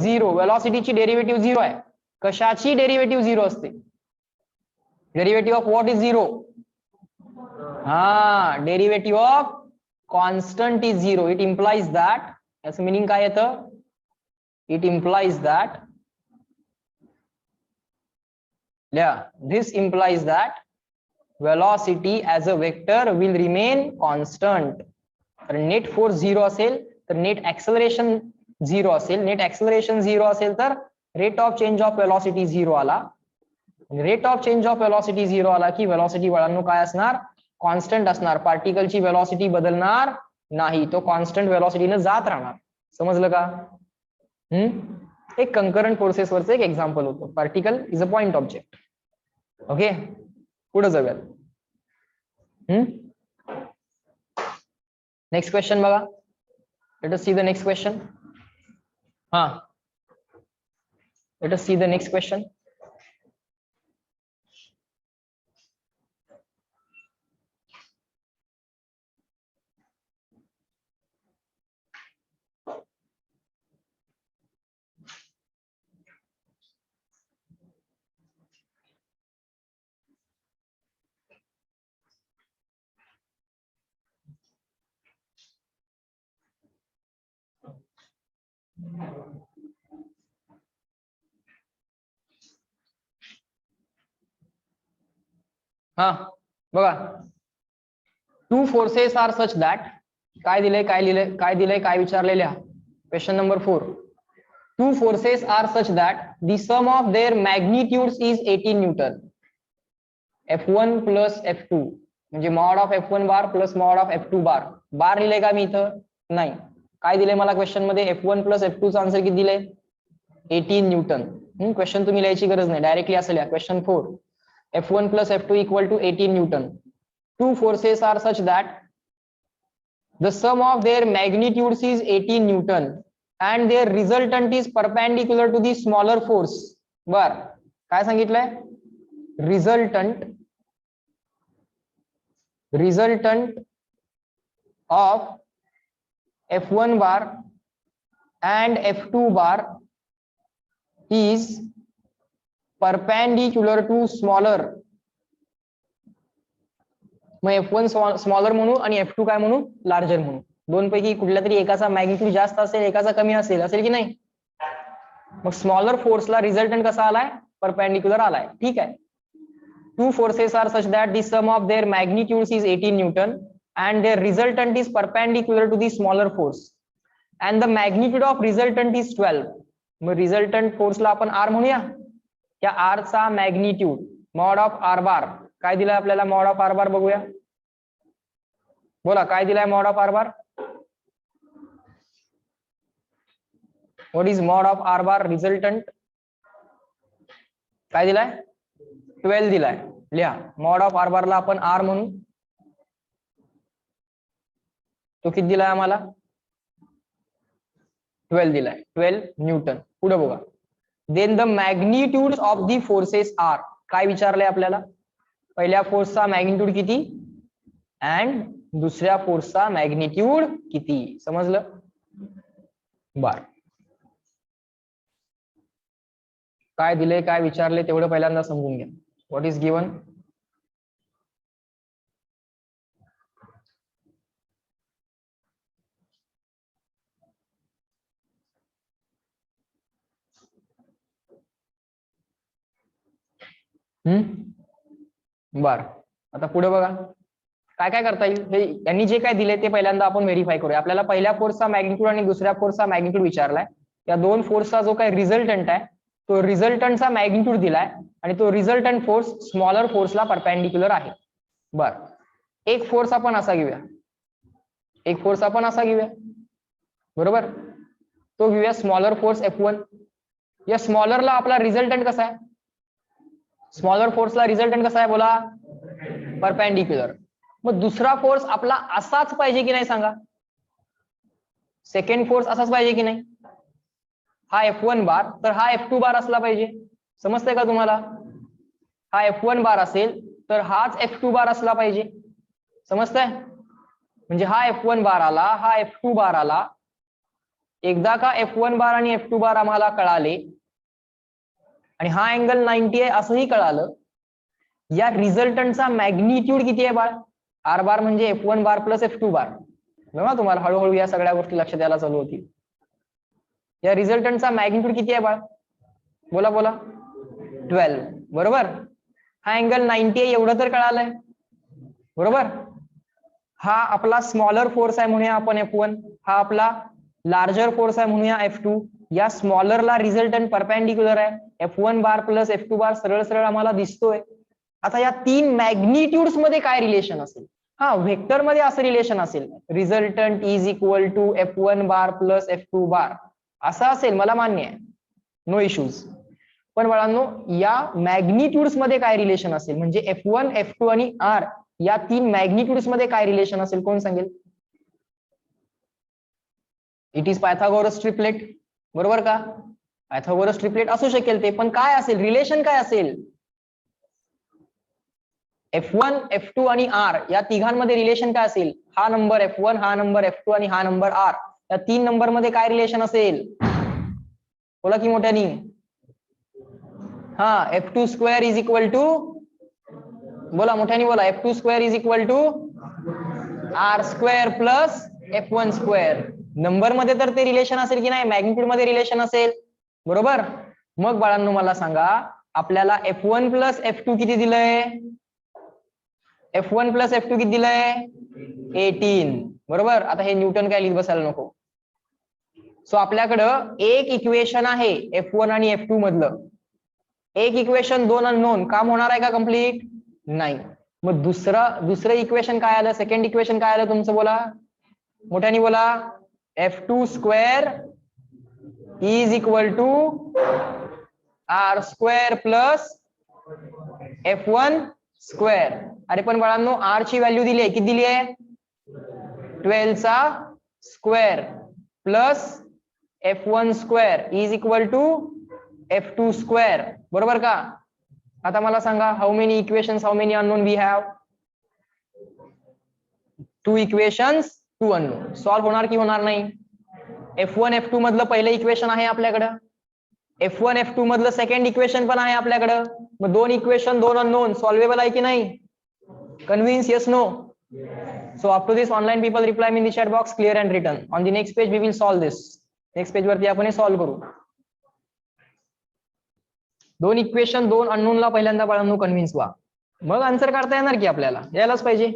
0. वेलॉसिटीची डेरिव्हेटिव्ह 0 आहे. कशाची डेरिव्हेटिव्ह 0 असते? Derivative of what is 0? हा, derivative of constant is 0. It implies that, याचं मिनिंग काय येतं? It implies that, this implies that velocity as a vector will remain constant. तर नेट फोर्स 0 असेल तर नेट ऍक्सलरेशन 0 असेल. नेट ऍक्सलरेशन 0 असेल तर rate of change of velocity 0 आला. Rate of change of velocity 0 आला की वेलॉसिटी बाळांनो काय असणार? कॉन्स्टंट असणार. पार्टिकलची वेलॉसिटी बदलणार नाही, तो कॉन्स्टंट वेलॉसिटीने जात राहणार. समजलं का? एक कंकरंट फोर्सेस वरचं एक एक्झाम्पल होतं. Particle is a point object. Okay, पुढे जाऊयात. नेक्स्ट क्वेश्चन बघा. Let us see the next question. हा, let us see the next question. हा बघा, two forces are such that. काय दिलंय, काय लिहिलंय, काय दिलंय, काय विचारलेले? Question number 4. Two forces are such that the sum of their magnitudes is 18 newton. F1 plus F2 म्हणजे mod of F1 bar plus mod of F2 bar. बार लिहिलंय का मी इथं? नाही. काय दिलंय मला क्वेश्चन मध्ये? F1 प्लस F2 चा आन्सर किती दिलंय? 18 न्यूटन. क्वेश्चन तुम्ही लिहायची गरज नाही, डायरेक्टली असं लिहा. Question 4, F1 plus F2 equal to 18 newton. two forces are such that the sum of their magnitudes is 18 Newton and their resultant is perpendicular to the smaller force. बर काय सांगितलंय? resultant of F1 bar and F2 bar is perpendicular to smaller. मग F1 smaller म्हणू आणि F2 काय म्हणू? Larger म्हणू. दोन पैकी कुठल्या तरी एकाचा मॅग्निट्यूड जास्त असेल, एकाचा कमी असेल की नाही? मग स्मॉलर फोर्सला रिझल्टंट कसा आलाय? परपेंडिक्युलर आलाय. ठीक आहे. Two forces are such that the sum of their magnitudes is 18 Newton and their resultant is perpendicular to the smaller force and the magnitude of resultant is 12. मग रिझल्टंट फोर्सला आपण R म्हणूया. या R चा magnitude mod of R बार काय दिलाय आपल्याला? Mod of R बार बघूया. बोला काय दिलाय mod of R bar? What is mod of R bar? Resultant काय दिलाय? 12 दिलाय. लिहा मॉड ऑफ R बारला आपण R म्हणू. तो किती दिलाय आम्हाला? 12 दिलाय. 12 न्यूटन. पुढे बघा. Then the magnitude of the forces are. काय विचारलंय आपल्याला? पहिल्या फोर्सचा मॅग्निट्यूड किती अँड दुसऱ्या फोर्सचा मॅग्निट्यूड किती? समजलं? बर काय दिले, काय विचारले तेवढं पहिल्यांदा समजून घ्या. What is given? बर आता पुढे बघा काय काय करता येईल. हे यांनी जे काय दिले ते पहिल्यांदा आपण व्हेरीफाय करूया. आपल्याला पहिल्या फोर्सचा मॅग्निट्यूड आणि दुसऱ्या फोर्सचा मॅग्निट्यूड विचारलाय. या दोन फोर्सचा जो काय रिझल्टंट आहे तो रिझल्टंटचा मॅग्निट्यूड दिलाय आणि तो रिझल्टंट फोर्स स्मॉलर फोर्सला परपेंडिक्युलर आहे. बर एक फोर्स आपण असा घेऊया. बरोबर. तो घेऊया स्मॉलर फोर्स F1. या स्मॉलरला आपला रिझल्टंट कसा आहे? स्मॉलर फोर्सला रिझल्टंट कसा आहे बोला? परपेंडिक्युलर. मग दुसरा फोर्स आपला असाच पाहिजे की नाही सांगा? सेकंड फोर्स असाच पाहिजे की नाही? हा F1 बार तर हा F2 बार असला पाहिजे. समजतंय का तुम्हाला? हा F1 बार असेल तर हाच F2 बार असला पाहिजे. समजतंय? म्हणजे हा F1 बार आला, हा F2 बार आला. एकदा का F1 बार आणि F2 बार आम्हाला कळाले आणि हा अँगल 90 आहे असंही कळालं. या रिझल्टंटचा मॅग्निट्यूड किती आहे बाळ? R बार म्हणजे F1 बार प्लस F2 बार. बघा तुम्हाला हळूहळू या सगळ्या गोष्टी लक्षात यायला चालू होतील. या रिझल्टंटचा मॅग्निट्यूड किती आहे बाळ? बोला बोला. 12. बरोबर. हा अँगल 90 आहे एवढं तर कळालंय. बरोबर. हा आपला स्मॉलर फोर्स आहे म्हणूया आपण F1. हा आपला लार्जर फोर्स आहे म्हणूया F2. या स्मॉलरला रिझल्टंट परपेंडिक्युलर आहे. F1 बार प्लस F2 बार सरळ सरळ आम्हाला दिसतोय. आता या तीन मॅग्निट्यूड्स मध्ये काय रिलेशन असेल? हा व्हेक्टर मध्ये असं रिलेशन असेल. Resultant is equal to F1 bar plus F2 bar असं असेल, मला मान्य आहे. No issues. पण बाळांनो या मॅग्निट्यूड्स मध्ये काय रिलेशन असेल? म्हणजे F1, F2 आणि R या तीन मॅग्निट्यूड्स मध्ये काय रिलेशन असेल कोण सांगेल? It is Pythagoras triplet. बरोबर का? पायथागोरस ट्रिपलेट असू शकेल ते, पण काय असेल रिलेशन? काय असेल? F1, F2 आणि R या तिघांमध्ये रिलेशन काय असेल? हा नंबर F1, हा नंबर F2 आणि हा नंबर R या तीन नंबर मध्ये काय रिलेशन असेल? बोला की मोठ्यानी. हा F2 square is equal to, बोला मोठ्यानी बोला, F2 square is equal to R square plus F1 square. Number मध्ये तर ते रिलेशन असेल की नाही? मॅग्निट्यूड मध्ये रिलेशन असेल. बरोबर. मग बाळांनो मला सांगा आपल्याला F1 प्लस F2 किती दिलंय? F1 प्लस F2 किती दिलंय? 18. बरोबर. आता हे न्यूटन काय लिहित बसायला नको. सो आपल्याकडं एक इक्वेशन आहे F1 आणि F2 मधलं. एक इक्वेशन, दोन अननोन. काम होणार आहे का कम्प्लीट? नाही. मग दुसरं इक्वेशन काय आलं? सेकंड इक्वेशन काय आलं तुमचं? बोला मोठ्यानी बोला. F2 square is equal to R square plus F1 square. अरे पण बाळांनो आर ची व्हॅल्यू दिली आहे, किती दिली आहे? 12 चा square plus F1 square is equal to F2 square. बरोबर का? आता मला सांगा how many equations, how many unknown we have? 2 equations 2 unknown. Solve होणार की होणार नाही? F1 F2 मधलं पहिलं इक्वेशन आहे आपल्याकडं, F1 F2 मधलं सेकंड इक्वेशन पण आहे आपल्याकडं. मग 2 इक्वेशन 2 अननोन सॉल्वेबल आहे की नाही? Convince, yes no? So up to this online people reply me in the chat box clear and written. On the next page we will solve this. Next page वरती आपण हे solve करू. 2 equation 2 unknown ला पहिल्यांदा बाळांनो convince व्हा, मग answer काढता येणार की आपल्याला, यायलाच पाहिजे.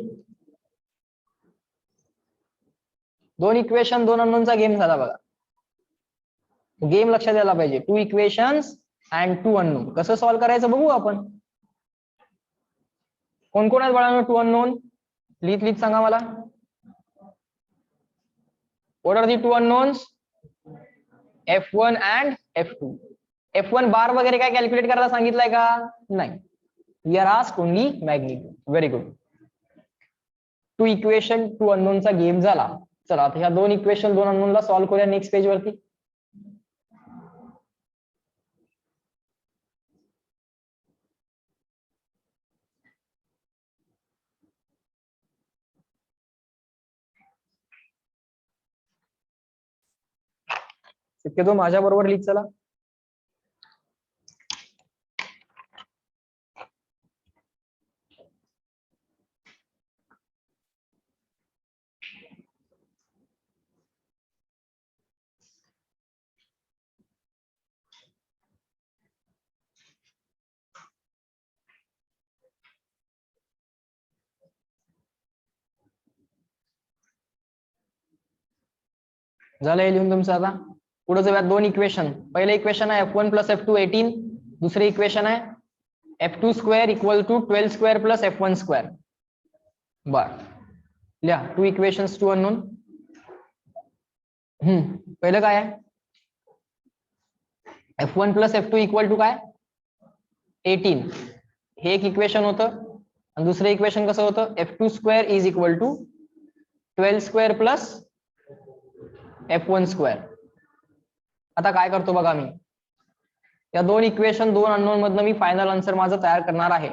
2 इक्वेशन 2 अननोनचा गेम झाला बघा. गेम लक्षात यायला पाहिजे. 2 इक्वेशन्स अँड 2 अननोन. कसं सॉल्व्ह करायचं बघू आपण. कोण कोण आहेत बाळांनो 2 अननोन? लिहित सांगा मला. What are the 2 unknowns? F1 and F2. F1 बार वगैरे काय कॅल्क्युलेट करायला सांगितलंय का? नाही. We are asked only magnitude. Very good. 2 equation 2 अननोनचा गेम झाला. चला आता ह्या 2 इक्वेशन 2 अननोनला सॉल्व्ह करूया नेक्स्ट पेज वरती. शक्यतो माझ्या बरोबर लिहित चला. झालं हे लिहून तुमचं. आता पुढे जाऊयात. 2 इक्वेशन. पहिलं इक्वेशन आहे F1 प्लस F2 18. दुसरे इक्वेशन आहे F2 square equal to 12 square plus F1 square. बर लिहा 2 इक्वेशन्स 2 अननोन. पहिलं काय आहे? F1 plus F2 equal to काय? 18. हे एक इक्वेशन होतं. आणि दुसरं इक्वेशन कसं होतं? F2 square is equal to 12 square plus F1 square. आता काय करतो बघा, मी या 2 इक्वेशन 2 अननोन मधनं मी फायनल आन्सर माझं तयार करणार आहे.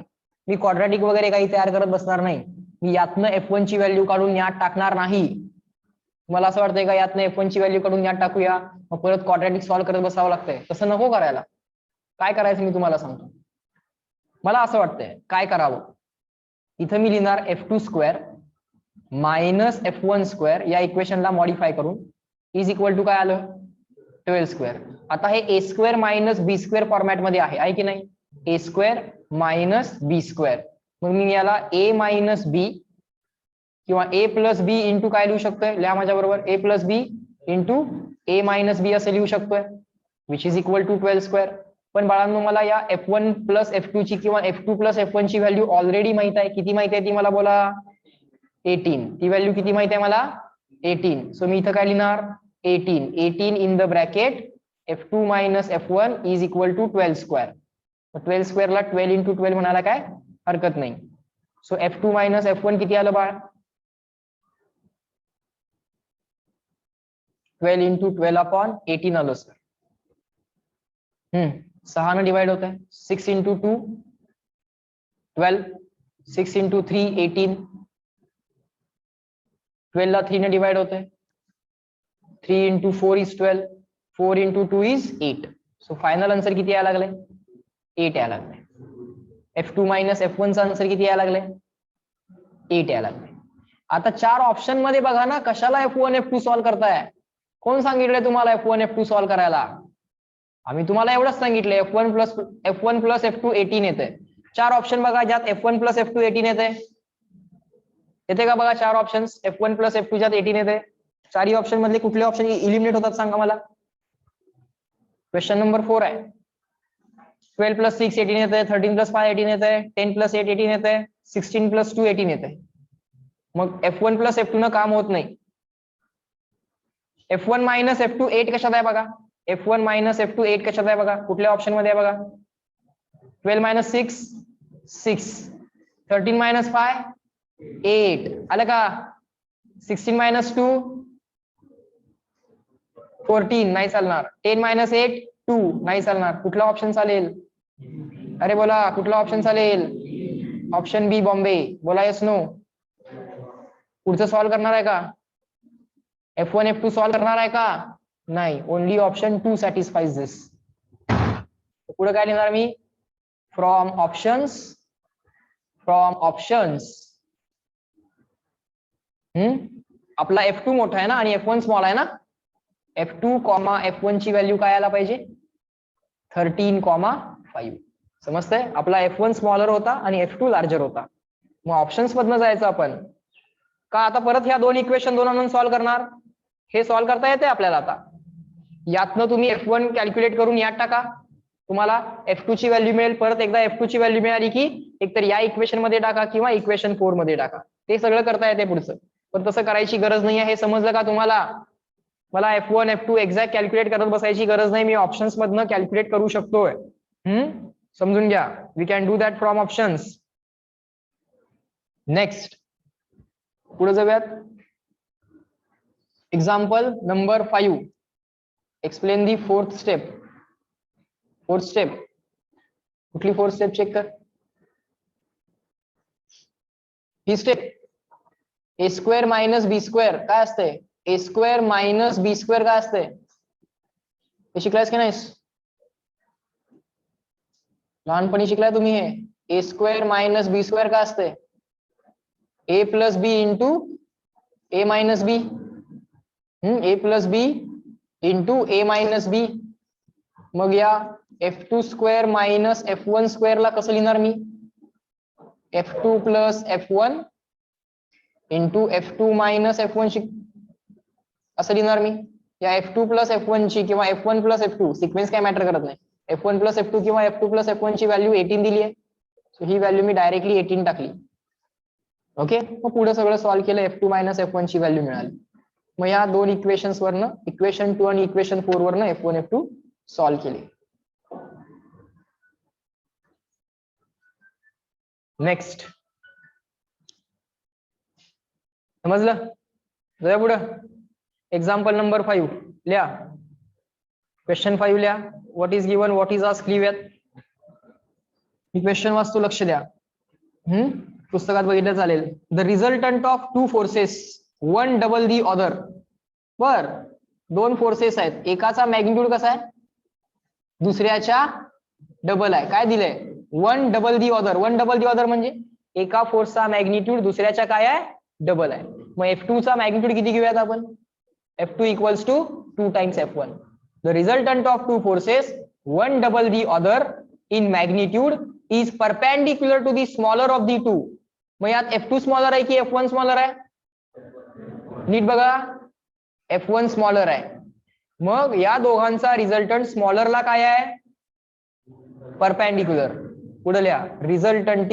मी क्वाड्रॅटिक वगैरे काही तयार करत बसणार नाही. मी यातनं F1 ची व्हॅल्यू काढून यात टाकणार नाही. मला असं वाटतंय का यातनं F1 ची व्हॅल्यू काढून यात टाकूया मग परत क्वाड्रॅटिक सॉल्व्ह करत बसावं लागतंय? तसं नको करायला. काय करायचं मी तुम्हाला सांगतो. मला असं वाटतंय काय करावं, इथं मी लिहिणार F2 square minus F1 square या इक्वेशनला मॉडिफाय करून इज इक्वल टू काय आलं? 12 स्क्वेअर. आता हे ए square minus B square format मध्ये आहे की नाही? ए स्क्वेअर मायनस बी स्क्वेअर. मग मी याला ए मायनस बी किंवा ए प्लस बी इंटू काय लिहू शकतोय? लिहा माझ्या बरोबर. A plus B into A minus B असं लिहू शकतोय, which is equal to 12 square. पण बाळांनो मला या F1 प्लस F2 ची किंवा F2 प्लस F1 ची व्हॅल्यू ऑलरेडी माहित आहे. किती माहिती आहे ती मला बोला? 18. ती व्हॅल्यू किती माहिती आहे मला? 18. सो मी इथं काय लिहिणार? 18 in the bracket F2 minus F1 is equal to 12 square. 12 square ला 12 into 12 म्हणायला काय हरकत नाही. सो F2 minus F1 किती आलं बाळ? 12 into 12 upon 18 आलं सर. 6 ने डिवाइड होत आहे. 6 into 2 12, 6 into 3 18, 12 ला 3 ने डिवाइड होत आहे. 3 into 4 is 12, 4 into 2 is 8. So final answer किती यायला लागले? 8 यायला लागले. F2 minus F1 चा आन्सर किती यायला लागले? 8 यायला लागले. आता 4 ऑप्शन मध्ये बघा ना, कशाला F1 F2 सॉल्व्ह करताय? कोण सांगितलंय तुम्हाला F1 F2 सॉल्व्ह करायला? आम्ही तुम्हाला एवढंच सांगितलंय F1 प्लस F2 18 येते. 4 ऑप्शन बघा ज्यात F1 प्लस F2 18 येते का बघा? 4 ऑप्शन F1 प्लस F2 ज्यात 18 येते. 4 ऑप्शन मधले कुठले ऑप्शन इलिमिनेट होतात सांगा मला. क्वेश्चन नंबर 4 आहे. 12 प्लस 6 18 येते, 13 प्लस 5 18 येते, 10 प्लस 8 18 येते, 16 प्लस 2 18 येते. मग F1 प्लस F2 न काम होत नाही. F1 मायनस F2 8 कशात आहे बघा? F1 मायनस F2 8 कशात आहे बघा? कुठल्या ऑप्शन मध्ये आहे बघा? 12 मायनस 6 6. 13 मायनस 5 8 आलं का. 16 मायनस 2 14 नाही चालणार. 10 मायनस 8 2 नाही चालणार. कुठला ऑप्शन चालेल. अरे बोला कुठला ऑप्शन चालेल. Option B Bombay. बोला येस नो. पुढचं सॉल्व्ह करणार आहे का. F1 F2 सॉल्व्ह करणार आहे का नाही. ओनली ऑप्शन 2 सॅटिस्फाईज दिस. पुढे काय लिहिणार मी. फ्रॉम ऑप्शन्स आपला F2 मोठा आहे ना आणि F1 स्मॉल आहे ना. F2, F1 ची व्हॅल्यू काय आला पाहिजे 13,5. समजतंय. आपला F1 स्मॉलर होता आणि F2 लार्जर होता. मग ऑप्शन्स मधनं जायचं आपण का. आता परत ह्या दोन इक्वेशन दोन सॉल्व्ह करणार. हे सॉल्व्ह करता येते आपल्याला. आता यातनं तुम्ही F1 कॅल्क्युलेट करून यात टाका. तुम्हाला F2 ची व्हॅल्यू मिळेल. परत एकदा F2 ची व्हॅल्यू मिळाली की एकतर या इक्वेशन मध्ये टाका किंवा इक्वेशन 4 मध्ये टाका. ते सगळं करता येते पुढचं. पण तसं करायची गरज नाही आहे. हे समजलं का तुम्हाला. मला F1 F2 एक्झॅक्ट कॅल्क्युलेट करत बसायची गरज नाही. मी ऑप्शन्स मधनं कॅल्क्युलेट करू शकतोय. समजून घ्या. We can do that from options. Next पुढे जाऊयात. Example number 5. Explain the fourth step. Fourth step कुठली. फोर्थ स्टेप चेक कर. ही step A square minus B square काय असते. A square minus B square काय असते. हे शिकलायस की नाहीस. लहानपणी शिकलाय तुम्ही हे. ए स्क्वेअर मायनस बी स्क्वेअर काय असते. ए plus B into A minus B. A plus B into A minus बी. मग या F2 square minus F1 square ला कसं लिहिणार मी. F2 plus F1 into F2 minus F1 असं लिहिणार मी. या F2 प्लस F1 ची किंवा F1 प्लस F2 सिक्वेन्स काय मॅटर करत नाही. F1 प्लस F2 किंवा F2 प्लस F1 ची व्हॅल्यू 18 दिली आहे. सो ही व्हॅल्यू मी डायरेक्टली 18 टाकली. ओके. मग पुढे सगळं सॉल्व्ह केलं. F2 मायनस F1 ची व्हॅल्यू मिळाली. मग या दोन इक्वेशन्स वरनं इक्वेशन 2 आणि इक्वेशन 4 वरनं F1 F2 सॉल्व्ह केले. नेक्स्ट समजलं. जाऊया पुढं. एक्झाम्पल नंबर 5 लिहा. क्वेश्चन 5 लिहा. What is given what is asked लिहूयात. ही क्वेश्चन वाचतो लक्ष द्या. पुस्तकात बघितलं चालेल. The resultant of two forces one double the other. बर दोन फोर्सेस आहेत. एकाचा मॅग्निट्यूड कसा आहे दुसऱ्याच्या डबल आहे. काय दिलंय one double the other. One double the other म्हणजे एका फोर्सचा मॅग्निट्यूड दुसऱ्याच्या काय आहे डबल आहे. मग F2 चा मॅग्निट्यूड किती घेऊयात आपण. F2 equals to 2 times F1. The resultant of two forces one double the other in magnitude is perpendicular to the smaller of the two. मग यात F2 स्मॉलर आहे की F1 स्मॉलर आहे. नीट बघा. F1 स्मॉलर आहे. मग या दोघांचा रिझल्टंट स्मॉलरला काय आहे परपेंडिक्युलर. पुढे लिहा. Resultant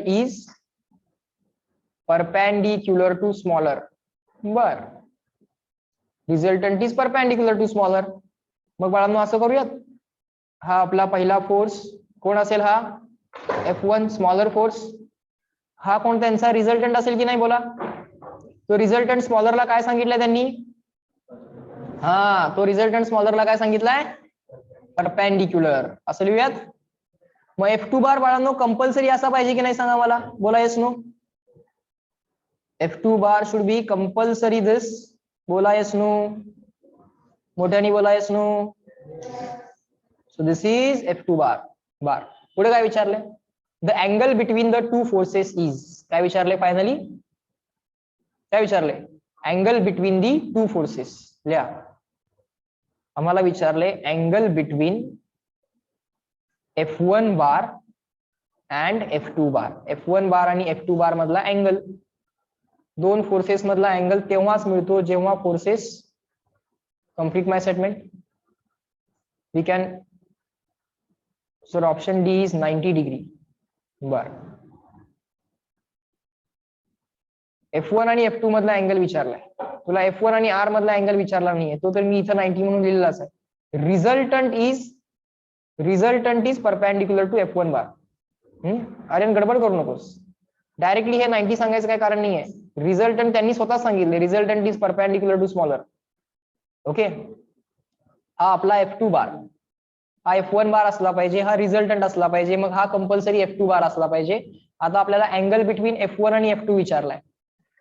is perpendicular to smaller. बर resultant is perpendicular to smaller. मग बाळांनो असं करूयात. हा आपला पहिला फोर्स कोण असेल. हा F1 स्मॉलर फोर्स. हा कोण त्यांचा रिझल्टंट असेल की नाही बोला. तो रिझल्टंट स्मॉलरला काय सांगितलंय त्यांनी. हा तो रिझल्टंट स्मॉलरला काय सांगितलंय परपेंडिक्युलर. असं लिहूयात. मग F2 बार बाळांनो कंपल्सरी असा पाहिजे की नाही सांगा मला. बोला yes no. F2 bar should be compulsory this. बोला येस नो. मोठ्याने बोला yes no. So this is F2 bar. Bar पुढे काय विचारले. The angle between the two forces is. काय विचारले फायनली. काय विचारले angle between the two forces. लिहा. आम्हाला विचारले angle between F1 bar and F2 bar. F1 bar आणि F2 बार मधला अँगल. दोन फोर्सेस मधला अँगल तेव्हाच मिळतो जेव्हा forces complete my statement. We can. Sir option D is 90 degree. बर F1 आणि F2 मधला अँगल विचारलाय तुला. F1 आणि R मधला अँगल विचारला नाहीये. तो तर मी इथं 90 म्हणून लिहिलेलाच आहे. Resultant is resultant is perpendicular to F1 bar. अरे गडबड करू नकोस, डायरेक्टली हे 90 सांगायचं काय कारण नाहीये. रिझल्टंट त्यांनी स्वतः सांगितले, resultant is perpendicular to smaller. Okay, हा आपला F2 बार, हा F1 बार असला पाहिजे, हा रिझल्टंट असला पाहिजे, मग हा कंपल्सरी F2 बार असला पाहिजे. आता आपल्याला अँगल बिटवीन F1 आणि F2 विचारलाय.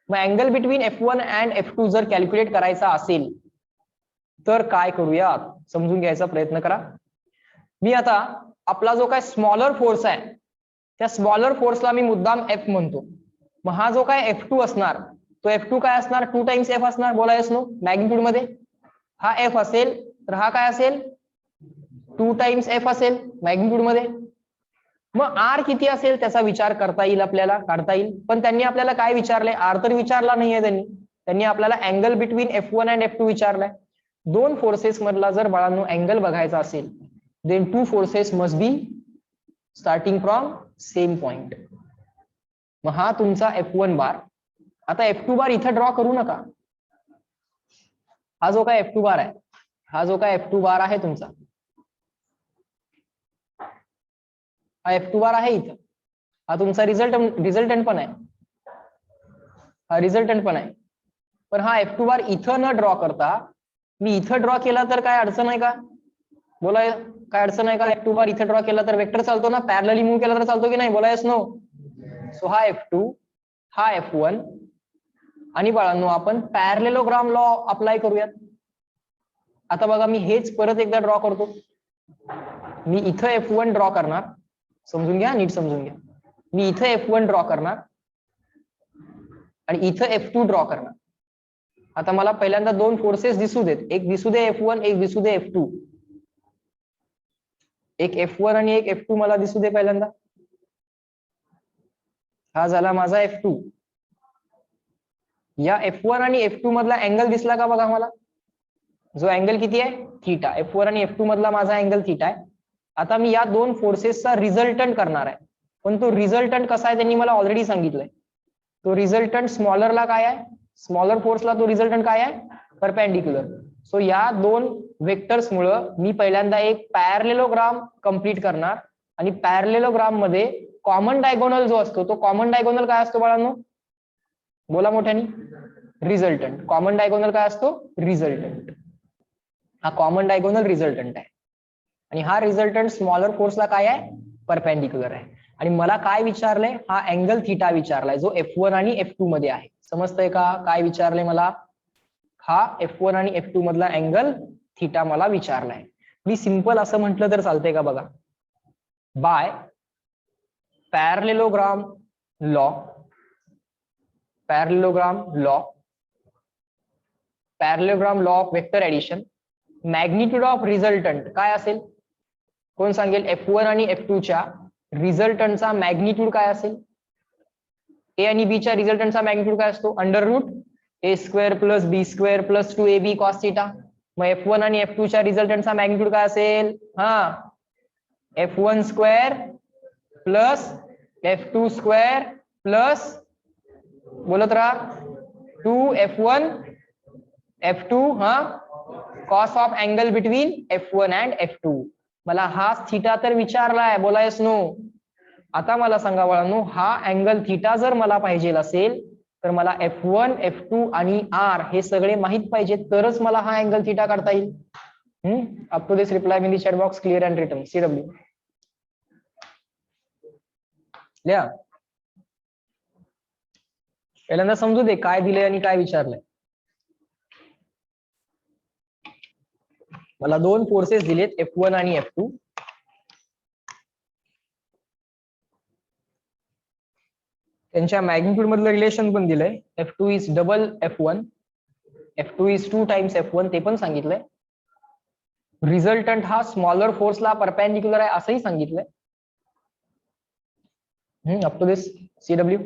मग angle between F1 and F2 जर कॅल्क्युलेट करायचा असेल तर काय करूया, समजून घ्यायचा प्रयत्न करा. मी आता आपला जो काय स्मॉलर फोर्स आहे, त्या स्मॉलर फोर्सला मी मुद्दाम F म्हणतो. मग हा जो काय F2 असणार, तो F2 काय असणार, 2 टाइम्स F असणार. बोलायस नो मॅग्निट्यूड मध्ये हा F असेल, तर हा काय असेल, 2 टाइम्स F असेल मॅग्निट्यूड मध्ये. मग R किती असेल त्याचा विचार करता येईल, आपल्याला काढता येईल. पण त्यांनी आपल्याला काय विचारलंय, R तर विचारला नाहीये त्यांनी आपल्याला angle between F1 and F2 विचारलाय. दोन फोर्सेस मधला जर बाळांनो अँगल बघायचा असेल, then 2 forces must be starting from same point. मग हा तुमचा F1 बार. आता F2 बार इथं ड्रॉ करू नका. हा जो काय F2 बार आहे, हा जो काय F2 बार आहे तुमचा, हा F2 बार आहे इथं. हा तुमचा रिझल्टंट पण आहे, हा रिझल्टंट पण आहे. पण हा F2 बार इथं न ड्रॉ करता मी इथं ड्रॉ केला तर काय अडचण आहे का, बोला काय अडचण आहे का. F2 बार इथं ड्रॉ केला तर वेक्टर चालतो ना, पॅरलली मूव्ह केला तर चालतो की नाही, बोलायस नो. सो हा F2, हा F1, आणि बाळांनो आपण पॅरलेलोग्राम लॉ अप्लाय करूयात. आता बघा मी हेच परत एकदा ड्रॉ करतो. मी इथं F1 ड्रॉ करणार, समजून घ्या, नीट समजून घ्या. मी इथं F1 ड्रॉ करणार आणि इथं F2 ड्रॉ करणार. आता मला पहिल्यांदा दोन फोर्सेस दिसू देत, एक दिसू दे F1, एक दिसू दे F2. एक F1 आणि एक F2 मला दिसू दे पहिल्यांदा. हा झाला माझा F2. या F1 आणि F2 मधला अँगल दिसला का बघा मला, जो अँगल किती आहे, थीटा. F1 आणि F2 मधला माझा अँगल थीटा आहे. आता मी या दोन फोर्सेसचा रिझल्टंट करणार आहे, पण तो रिझल्टंट कसा आहे त्यांनी मला ऑलरेडी सांगितलंय. तो रिझल्टंट स्मॉलरला काय आहे, स्मॉलर फोर्सला तो रिझल्टंट काय आहे, परपेंडिक्युलर. सो या दोन वेक्टर्स मुळे मी पहिल्यांदा एक पॅरलेलोग्राम कंप्लीट करणार, आणि पॅरलेलोग्राम मध्ये कॉमन डायगोनल जो असतो, तो कॉमन डायगोनल काय असतो बाळांनो, बोला मोठ्यानी, रिझल्टंट. कॉमन डायगोनल काय असतो, रिझल्टंट. हा कॉमन डायगोनल रिझल्टंट आहे, आणि हा रिझल्टंट स्मॉलर फोर्सला काय आहे, परपेंडिक्युलर आहे. आणि मला काय विचारलंय, हा अँगल थीटा विचारलाय, जो F1 आणि F2 मध्ये आहे. समजतंय का काय विचारलंय मला, हा F1 आणि F2 मधला अँगल थीटा मला विचारलाय. मी सिंपल असं म्हटलं तर चालतंय का बघा, by parallelogram law, parallelogram law, parallelogram law of vector addition, magnitude of resultant काय असेल, कोण सांगेल. F1 आणि F2 च्या रिझल्टंटचा मॅग्निट्यूड काय असेल, ए आणि बी च्या रिझल्टंटचा मॅग्निट्यूड काय असतो, √A² plus B² plus 2AB cos theta. मग F1 आणि F2 च्या रिझल्टंटचा मॅग्निट्यूड काय असेल, हा F1² प्लस F2² प्लस, बोलत राहा, 2F1 F2 हा cos of angle between F1 and F2. मला हा थीटा तर विचारलाय, बोलायस नो. आता मला सांगा बाळांनो, हा अँगल थीटा जर मला पाहिजे असेल तर मला F1, F2 आणि R हे सगळे माहित पाहिजे, तरच मला हा अँगल थीटा काढता येईल. Up to this reply in the chat box, clear and written. CW लिहा, पहिल्यांदा समजू दे काय दिलंय आणि काय विचारलंय. मला दोन फोर्सेस दिलेत, F1 आणि F2. त्यांच्या मॅग्निट्यूड मधलं रिलेशन पण दिलंय, F2 is double F1, F2 is 2 times F1, ते पण सांगितलंय. रिझल्टंट हा स्मॉलर फोर्सला परपेंडिक्युलर आहे असंही सांगितलंय. Up to this CW.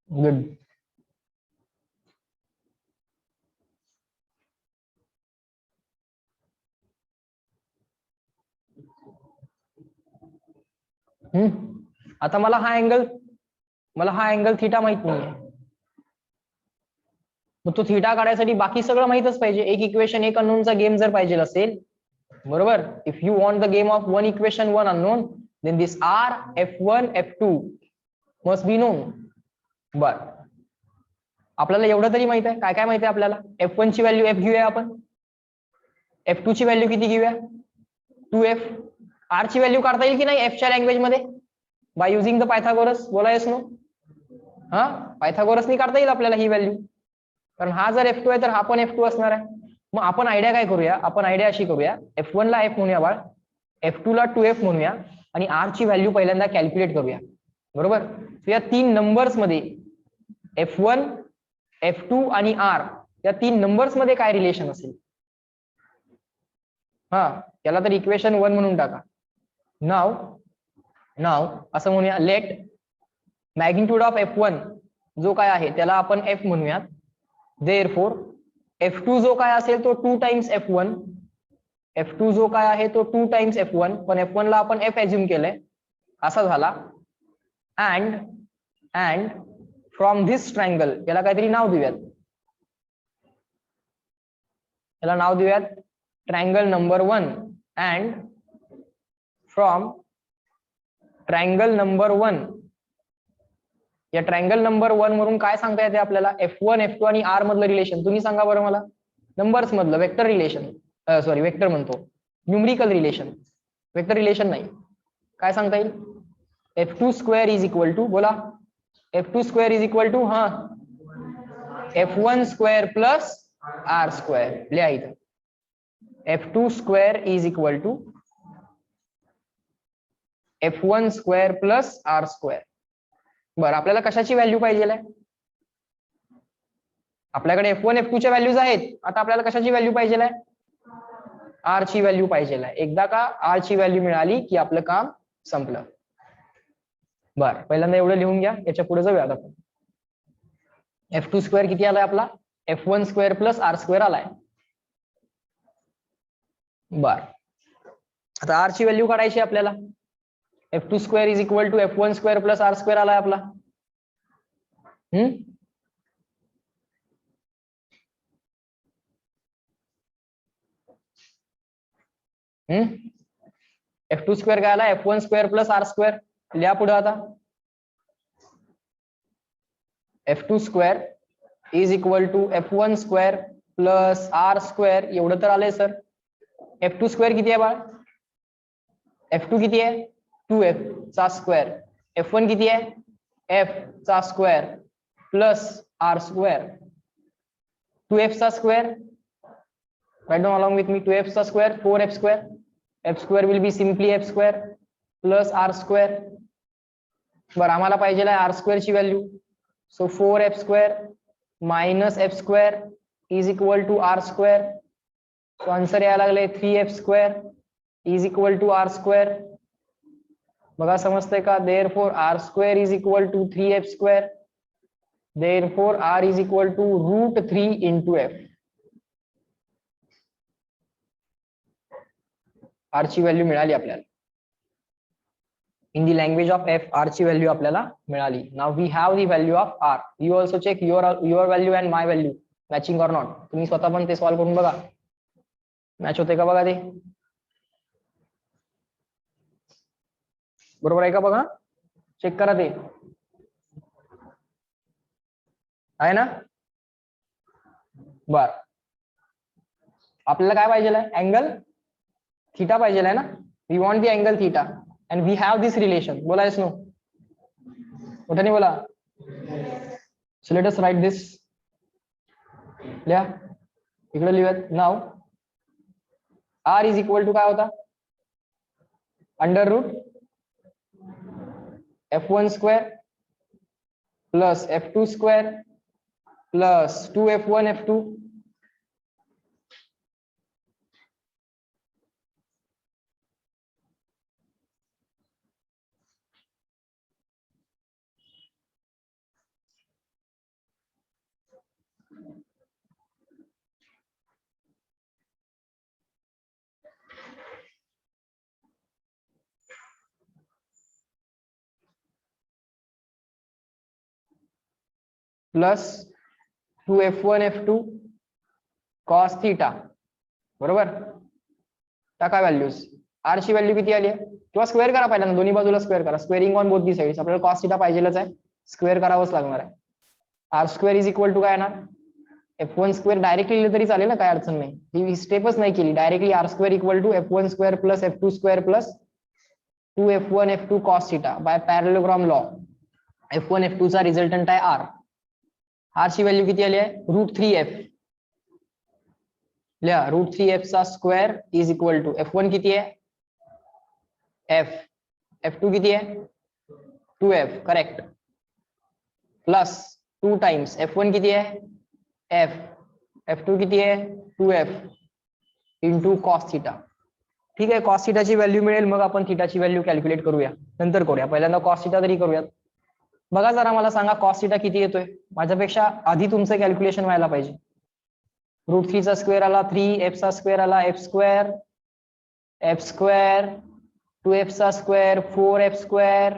Good. आता मला हा अँगल थीटा माहित नाहीये. मग तो थिटा काढायसाठी बाकी सगळं माहितच पाहिजे. एक इक्वेशन एक अननोनचा गेम जर पाहिजे असेल, बरोबर, if you want the game of one equation one unknown, then this are F1 F2 must be known. बर, आपल्याला एवढं तरी माहित आहे. काय काय माहित आहे आपल्याला? F1 ची व्हॅल्यू F घेऊया आपण, F2 ची व्हॅल्यू किती घेऊया? 2F. R ची व्हॅल्यू काढता येईल की नाही F च्या लँग्वेज मध्ये बाय युझिंग द पायथागोरस? बोलायस नो? हा, पायथागोरसनी काढता येईल आपल्याला ही व्हॅल्यू, कारण हा जर F2 आहे तर हा पण F2 असणार आहे. मग आपण आयडिया काय करूया? आपण आयडिया अशी करूया, F1 ला F म्हणूया बाळ, F2 ला 2F म्हणूया, आणि R ची व्हॅल्यू पहिल्यांदा कॅल्क्युलेट करूया. बरोबर, या तीन नंबर्स मध्ये F1 F2 आणि R या तीन नंबर्स मध्ये काय रिलेशन असेल? हा, याला तर इक्वेशन 1 म्हणून टाका. नाव असं म्हणूया, लेट मॅग्निट्यूड ऑफ F1 जो काय आहे त्याला आपण F म्हणूयात. देअरफॉर F2 जो काय असेल तो 2 टाइम्स F1, F2 जो काय आहे तो 2 टाइम्स F1, पण F1 ला आपण F अज्युम केलंय, असा झाला. अँड फ्रॉम धिस ट्रायंगल, याला काहीतरी नाव देऊयात, याला नाव देऊयात triangle number 1. And from triangle number 1, या ट्रायंगल नंबर 1 वरून काय सांगता येते आपल्याला? F1 F2 आणि R मधलं रिलेशन तुम्ही सांगा बरं मला. नंबर्स मधलं वेक्टर रिलेशन, सॉरी वेक्टर म्हणतो, न्यूमरिकल रिलेशन, वेक्टर रिलेशन नाही. काय सांगता येईल? F2 square is equal to, बोला, F2 square is equal to, हा, F1 square plus R square. लिहा इथं, F2 square is equal to F1 square plus R square. बरं, आपल्याला कशाची व्हॅल्यू पाहिजे आहे? आपल्याकडे F1 F2 च्या व्हॅल्यूज आहेत, आता आपल्याला कशाची व्हॅल्यू पाहिजे आहे? R ची व्हॅल्यू पाहिजे आहे. एकदा का R ची व्हॅल्यू मिळाली की आपलं काम संपलं. बर, पहिल्यांदा एवढं लिहून घ्या, याच्या पुढे जाऊया आपण. F2 स्क्वेअर किती आलाय आपला? F1 square plus R square आलाय. बर, आता R ची व्हॅल्यू काढायची आपल्याला. F2 square is equal to F1 square plus R square आलाय आपला. F2 स्क्वेअर काय आला? F1 square plus R square. लिहा पुढे आता, F2 square is equal to F1 square plus R square. एवढं तर आलंय सर. F2 स्क्वेअर किती आहे बाळ? F2 किती आहे? 2F चा स्क्वेअर. F1 किती आहे? F चा square plus R square. 2F चा square, write down along with me, 2F चा square 4F square. F square will be simply F square plus R square. बरं, आम्हाला पाहिजे आहे R स्क्वेअर ची value. So 4F square minus F square is equal to R square. So answer यायला लागले 3F square is equal to R square. बघा समजतंय का? Therefore R square is equal to 3F square. Therefore R is equal to √3 into F. R ची value मिळाली आपल्याला. In the language of F, R ची value आपल्याला मिळाली. Now we have the value of R. You also check your value and my value matching or not. तुम्ही स्वतः पण ते सॉल्व्ह करून बघा, मॅच होते का बघा ते. बरोबर आहे का बघा, चेक करा ते आहे ना. बर, आपल्याला काय पाहिजे आहे? अँगल थीटा पाहिजे आहे ना. We want the angle theta and we have this relation. बोला येस नो, कुठे नाही बोला. So let us write this. लिहा इकडे लिहूयात. Now R is equal to काय होता? Under root F1 square plus F2 square plus 2F1 F2 plus 2f1 f2 cos theta बरोबर. टाका व्हॅल्यूज. आर ची व्हॅल्यू किती आली आहे किंवा स्क्वेअर करा पहिल्यांदा, दोन्ही बाजूला स्क्वेअर करा. Squaring on both the sides. आपल्याला कॉस थिटा पाहिजेलच आहे, स्क्वेअर करावंच लागणार आहे. R square is equal to काय येणार, f1 स्क्वेअर डायरेक्टली लिहिलं तरी चालेल ना, काय अडचण नाही. ही स्टेपच नाही केली, directly R square equal to f1 square plus f2 square plus 2f1 f2 cos theta by parallelogram law. f1 f2 चा रिझल्टंट आहे आर. आर ची व्हॅल्यू किती आली आहे, √3f. लिहा √3f चा square is equal to f1 किती आहे f, f2 किती आहे 2f correct, plus 2 times f1 किती आहे f, f2 किती आहे 2f इंटू कॉस थिटा. ठीक आहे, कॉस थिटाची व्हॅल्यू मिळेल, मग आपण थिटाची व्हॅल्यू कॅल्क्युलेट करूया, नंतर करूया. पहिल्यांदा कॉस थिटा तरी करूयात. बघा जरा मला सांगा कॉस थिटा किती येतोय. माझ्यापेक्षा आधी तुमचं कॅल्क्युलेशन व्हायला पाहिजे. √3 चा स्क्वेअर आला 3, f चा स्क्वेअर आला f square, f square, 2f चा square 4f square,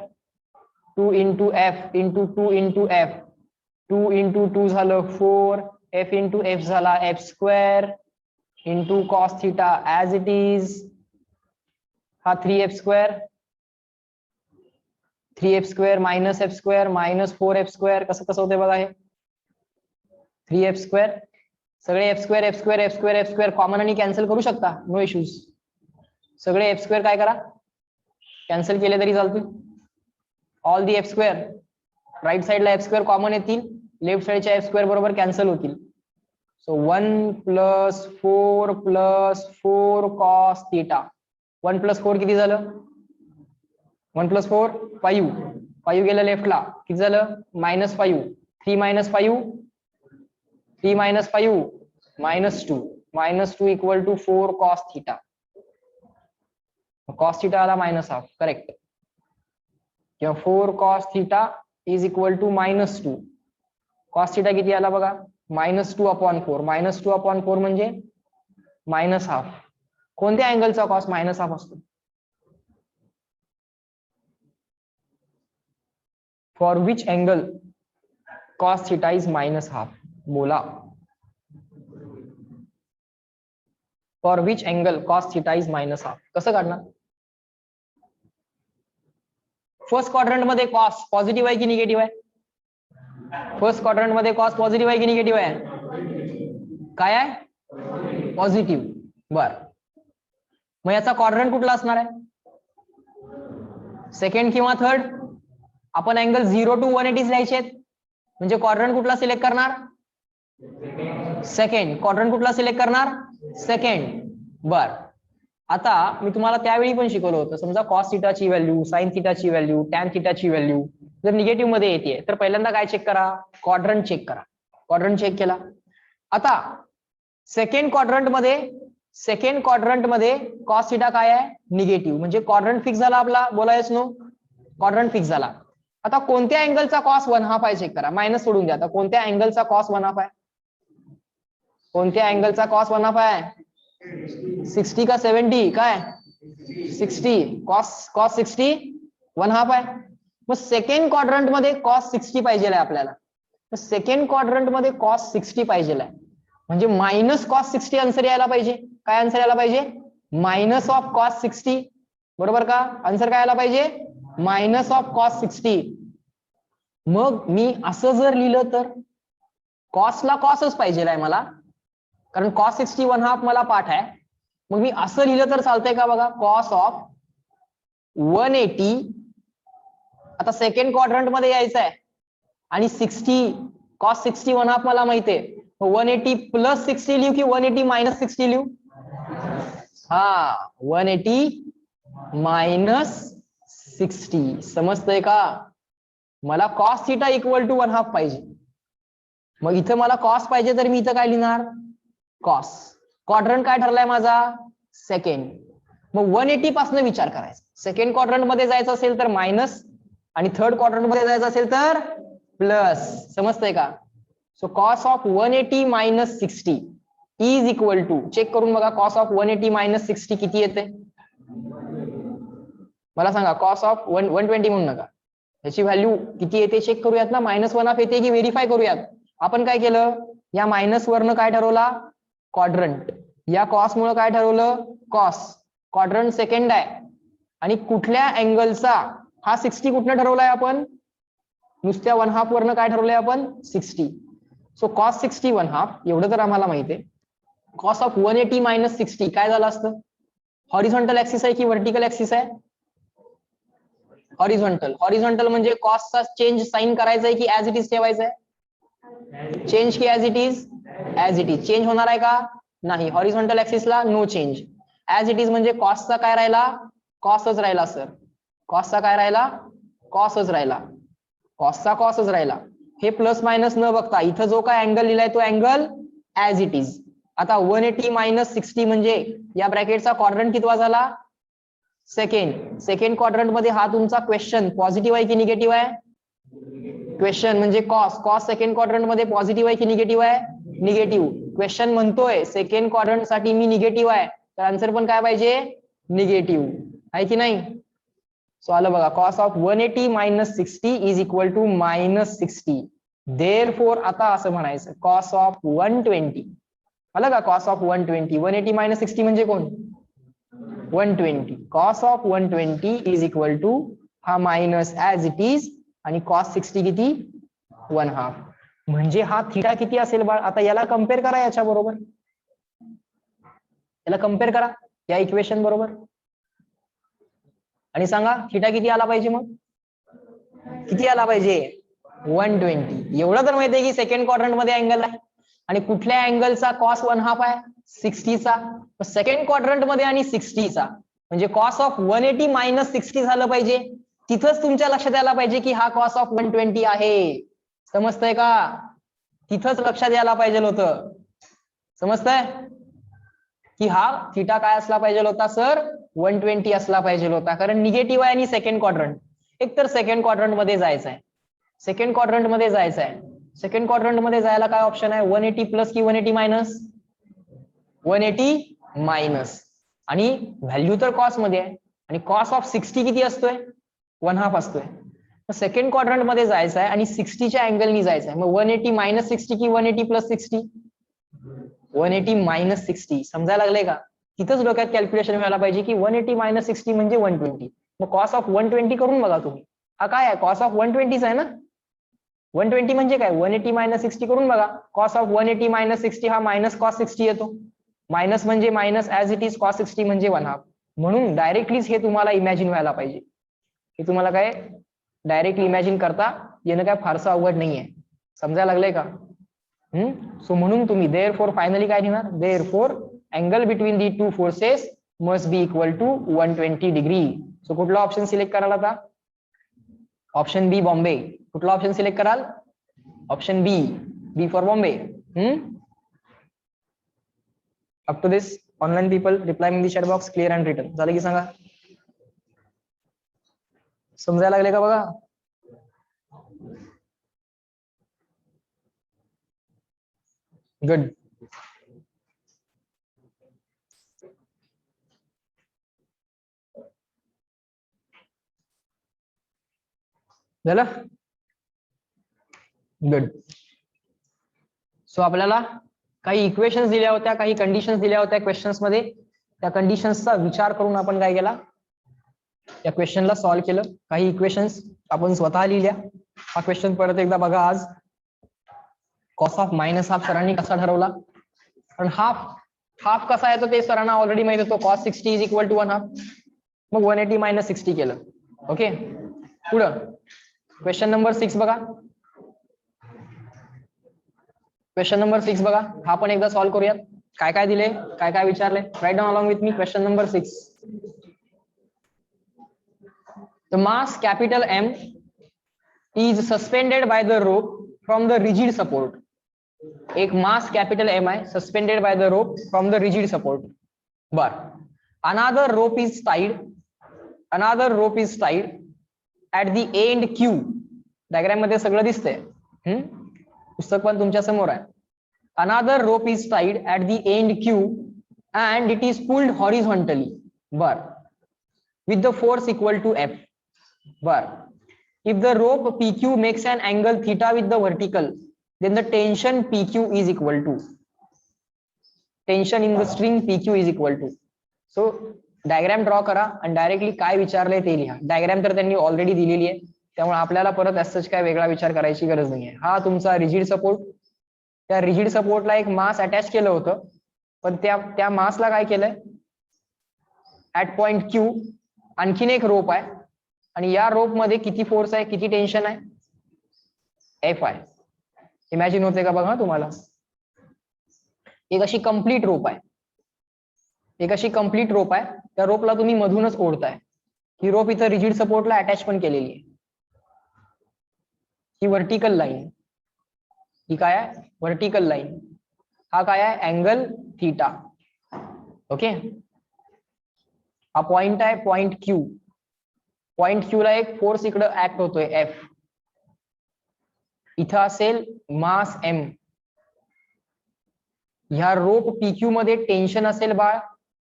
2 into f into 2 into f, 2 into 2 झालं 4, f इंटू f झाला f square into cos theta as it is. हा 3f square, 3f square minus f square minus 4f square. कसं कसं होते बघा हे 3f square, सगळे f square f square f square f square common आणि cancel करू शकता, नो इश्यूज. सगळे f स्क्वेअर काय करा कॅन्सल केले तरी चालतील. All the f square right साइडला f स्क्वेअर कॉमन येतील, लेफ्ट साइडच्या f स्क्वेअर बरोबर कॅन्सल होतील. So 1 plus 4 plus 4 cos theta. 1 plus 4 किती झालं, 1 प्लस 4 5, 5 गेलं लेफ्टला किती झालं -5, 3 minus 5, 3 minus 5 -2, -2 equal to 4 cos theta. Cos theta आला -1/2 करेक्ट, किंवा 4 cos theta is equal to -2. Cos theta किती आला बघा -2/4, -2/4 म्हणजे -1/2. कोणत्या अँगलचा कॉस -1/2 असतो, for which angle cos theta is -1/2. बोला, for which angle cos theta is -1/2. कसं काढणार. फर्स्ट क्वाड्रंट मध्ये कॉस पॉझिटिव्ह आहे की निगेटिव्ह आहे, फर्स्ट क्वाड्रंट मध्ये कॉस पॉझिटिव्ह आहे की निगेटिव्ह आहे, काय आहे पॉझिटिव्ह. बर, मग याचा क्वाड्रंट कुठला असणार आहे, सेकंड किंवा थर्ड. आपण अँगल 0 to 180 लिहायचे आहेत, म्हणजे क्वाड्रंट कुठला सिलेक्ट करणार सेकंड. क्वाड्रंट कुठला सिलेक्ट करणार सेकंड. बर, आता मी तुम्हाला त्यावेळी पण शिकवलं होतं, समजा कॉस थिटाची व्हॅल्यू, साइन थिटाची व्हॅल्यू, टॅन थिटाची व्हॅल्यू जर निगेटिव्ह मध्ये येते तर पहिल्यांदा काय चेक करा, क्वाड्रंट चेक करा. क्वाड्रंट चेक केला, आता सेकंड क्वाड्रंट मध्ये कॉस थिटा काय आहे निगेटिव्ह, म्हणजे क्वाड्रंट फिक्स झाला आपला, बोलायच नो, क्वाड्रंट फिक्स झाला. आता कोणत्या अँगलचा कॉस 1/2 आहे चेक करा, मायनस सोडून द्या. आता कोणत्या अँगलचा कॉस 1/2 आहे, कोणत्या अँगलचा कॉस 1/2 आहे, 60 का 70, काय 60, कॉस 60 1/2 आहे. मग सेकंड क्वाड्रंट मध्ये कॉस 60 पाहिजे आहे आपल्याला, सेकंड क्वाड्रंट मध्ये कॉस 60 पाहिजे आहे, म्हणजे मायनस कॉस 60 आन्सर यायला पाहिजे. काय आन्सर यायला पाहिजे, मायनस ऑफ कॉस 60, बरोबर का. आन्सर काय यायला पाहिजे, मायनस ऑफ कॉस 60. मग मी असं जर लिहिलं तर कॉसला कॉसच पाहिजे आहे मला, कारण कॉस 60 1/2 मला पाठ आहे. मग मी असं लिहिलं तर चालतंय का बघा, कॉस ऑफ 180. आता सेकंड क्वाड्रंट मध्ये यायचं आहे आणि 60 कॉस 60 1/2 मला माहितीये, 180 प्लस 60 लिहू की 180 मायनस 60 लिहू, हा 180 मायनस 60. समजतंय का, मला कॉस थिटा इक्वल टू 1/2 पाहिजे. मग इथं मला कॉस पाहिजे तर मी इथं काय लिहिणार कॉस. क्वाड्रंट काय ठरलाय माझा सेकंड, मग 180 पासून विचार करायचा. सेकंड क्वाड्रंट मध्ये जायचं असेल तर मायनस, आणि थर्ड क्वाड्रंट मध्ये जायचं असेल तर प्लस. समजतंय का. So cos of 180 minus 60 is equal to, check करून बघा कॉस ऑफ 180 मायनस 60 किती येते मला सांगा. कॉस ऑफ 120 म्हणू नका, त्याची व्हॅल्यू किती येते चेक करूयात ना, -1/2 येते की व्हेरीफाय करूयात. आपण काय केलं, या मायनस वरनं काय ठरवला क्वाड्रंट, या कॉस मुळे काय ठरवलं कॉस, क्वाड्रंट सेकंड आहे आणि कुठल्या अँगलचा हा 60 कुठनं ठरवलाय आपण नुसत्या 1/2 वरनं काय ठरवलंय आपण 60. सो कॉस 60 1/2 एवढं तर आम्हाला माहिती आहे. कॉस ऑफ 180 मायनस 60 काय झालं असतं, हॉरिझॉन्टल ऍक्सिस आहे की व्हर्टिकल ऍक्सिस आहे, हॉरिझॉन्टल. हॉरिझॉन्टल म्हणजे कॉसचा चेंज साइन करायचा आहे की ऍज इट इज ठेवायचा आहे, चेंज की as it is, as it is. Change होणार आहे का नाही, हॉरिझॉन्टल ऍक्सिसला no change. As it is म्हणजे कॉसचा काय राहिला कॉसच राहिला सर, कॉसचा काय राहिला कॉसच राहिला, कॉसचा कॉसच राहिला. हे प्लस मायनस न बघता इथं जो काय अँगल लिहिलाय तो अँगल ऍज इट इज. आता 180 मायनस 60 म्हणजे या ब्रॅकेटचा क्वाड्रंट कितवा झाला सेकंड. सेकंड क्वाड्रंट मध्ये हा तुमचा क्वेश्चन पॉझिटिव्ह आहे की निगेटिव्ह आहे, क्वेश्चन म्हणजे कॉस, कॉस सेकंड क्वाड्रंट मध्ये पॉझिटिव्ह आहे की निगेटिव्ह आहे, निगेटिव्ह. क्वेश्चन म्हणतोय सेकंड क्वाड्रंट साठी मी निगेटिव्ह आहे, तर आन्सर पण काय पाहिजे निगेटिव्ह आहे की नाही. सो आलं बघा, cos of 180 minus 60 is equal to minus 60. Therefore आता असं म्हणायचं कॉस ऑफ 120 आलं का, कॉस ऑफ 120, 180 मायनस 60 म्हणजे कोण 120. Cos of 120 is equal to हा मायनस ऍज इट इज आणि कॉस 60 किती 1/2. म्हणजे हा थिटा किती असेल बाळ, आता याला कम्पेअर करा याच्या बरोबर, याला कम्पेअर करा या इक्वेशन बरोबर आणि सांगा थिटा किती आला पाहिजे, मग किती आला पाहिजे 120. एवढं तर माहिती आहे की सेकंड क्वाड्रंट मध्ये अँगल आहे आणि कुठल्या अँगलचा कॉस 1/2 आहे 60चा, सेकंड क्वाड्रंट मध्ये आणि 60चा म्हणजे कॉस ऑफ 180 मायनस 60 झालं पाहिजे. तिथंच तुमच्या लक्षात यायला पाहिजे की हा कॉस ऑफ 120 आहे. समजतंय का, तिथंच लक्षात यायला पाहिजे होतं. समजतंय की हा थिटा काय असला पाहिजे होता सर 120 असला पाहिजे होता, कारण निगेटिव्ह आहे आणि सेकंड क्वाड्रंट. एक तर सेकंड क्वाड्रंट मध्ये जायचं आहे, सेकंड क्वाड्रंट मध्ये जायचं आहे. सेकंड क्वाड्रंट मध्ये जायला काय ऑप्शन आहे 180 प्लस की 180 मायनस, 180 मायनस आणि व्हॅल्यू तर कॉस मध्ये आहे आणि कॉस ऑफ 60 किती असतोय 1/2 असतोय. सेकंड क्वाड्रंट मध्ये जायचं आहे आणि 60च्या अँगलनी जायचं आहे. मग 180 मायनस 60 की 180 प्लस 60, 180 मायनस 60. समजायला लागलंय का, तिथंच डोक्यात कॅल्क्युलेशन व्हायला पाहिजे की 180 मायनस 60 म्हणजे 120. मग कॉस ऑफ 120 करून बघा तुम्ही, हा काय आहे कॉस ऑफ 120 आहे ना, 120 म्हणजे काय 180 मायनस 60 करून बघा. कॉस ऑफ 180 मायनस 60 हा मायनस कॉस 60 येतो, मायनस म्हणजे minus as it is cos 60 म्हणजे 1/2. म्हणून डायरेक्टलीच हे तुम्हाला इमॅजिन व्हायला पाहिजे, हे तुम्हाला काय डायरेक्टली इमॅजिन करता येणं काय फारसं अवघड नाहीये. समजायला लागलंय का. सो म्हणून तुम्ही देअरफॉर फायनली काय लिहिणार, therefore angle between the two forces must be equal to 120 degree. So कुठला ऑप्शन सिलेक्ट कराल आता, ऑप्शन बी बॉम्बे. कुठला ऑप्शन सिलेक्ट कराल, option B, B for Bombay. Up to this online people reply in the chat box clear and written. झालं की सांगा, समजायला लागले का बघा. गुड. झालं गुड. सो आपल्याला काही इक्वेशन्स दिल्या होत्या, काही कंडिशन्स दिल्या होत्या क्वेश्चन्स मध्ये. त्या कंडिशन्सचा विचार करून आपण काय केला, या क्वेश्चनला सॉल्व्ह केलं. काही इक्वेशन्स आपण स्वतः लिहिल्या. हा क्वेश्चन परत एकदा बघा. आज कॉस ऑफ मायनस हाफ सरांनी कसा ठरवला, कारण हाफ कसा येतो ते सरांना ऑलरेडी माहित होतो. Cos 60 is equal to 1/2. मग 180 मायनस 60 केलं. ओके, पुढं क्वेश्चन नंबर 6 बघा. क्वेश्चन नंबर 6 बघा, हा पण एकदा सॉल्व्ह करूयात. काय काय दिले, काय काय विचारले, write down along with me. Question number 6. The mass capital M is suspended by the rope from the rigid support. एक मास कॅपिटल M आहे, suspended by the rope from the rigid support. बर, another rope is tied at the end Q. Diagram मध्ये सगळं दिसतंय, पुस्तक पण तुमच्या समोर आहे. Another rope is tied at the end Q and it is pulled horizontally. बर, with the force equal to F. बर, if the rope PQ makes an angle theta with the vertical, then the tension PQ is equal to tension in the string PQ is equal to. So diagram draw करा आणि directly काय विचारलंय ते लिहा. Diagram तर त्यांनी already दिलेली आहे, त्यामुळे आपल्याला परत असंच काय वेगळा विचार करायची गरज नाहीये. हा तुमचा रिजिड सपोर्ट, त्या रिजिड सपोर्टला एक मास अटॅच केलं होतं, पण त्या मासला काय केलंय, ऍट पॉइंट क्यू आणखीन एक रोप आहे आणि या रोप मध्ये किती फोर्स आहे, किती टेन्शन आहे, एफ आहे. इमॅजिन होते का बघा तुम्हाला. एक अशी कंप्लीट रोप आहे, एक अशी कंप्लीट रोप आहे, त्या रोपला तुम्ही मधूनच ओढताय. ही रोप इथं रिजिड सपोर्टला अटॅच पण केलेली आहे. ही व्हर्टिकल लाईन, ही काय आहे, व्हर्टिकल लाईन. हा काय आहे, अँगल थीटा. ओके, हा पॉइंट आहे, पॉइंट क्यू. पॉइंट क्यू ला एक फोर्स इकडे ऍक्ट होतोय, एफ. इथं असेल मास एम. ह्या रोप पीक्यू मध्ये टेन्शन असेल बाळ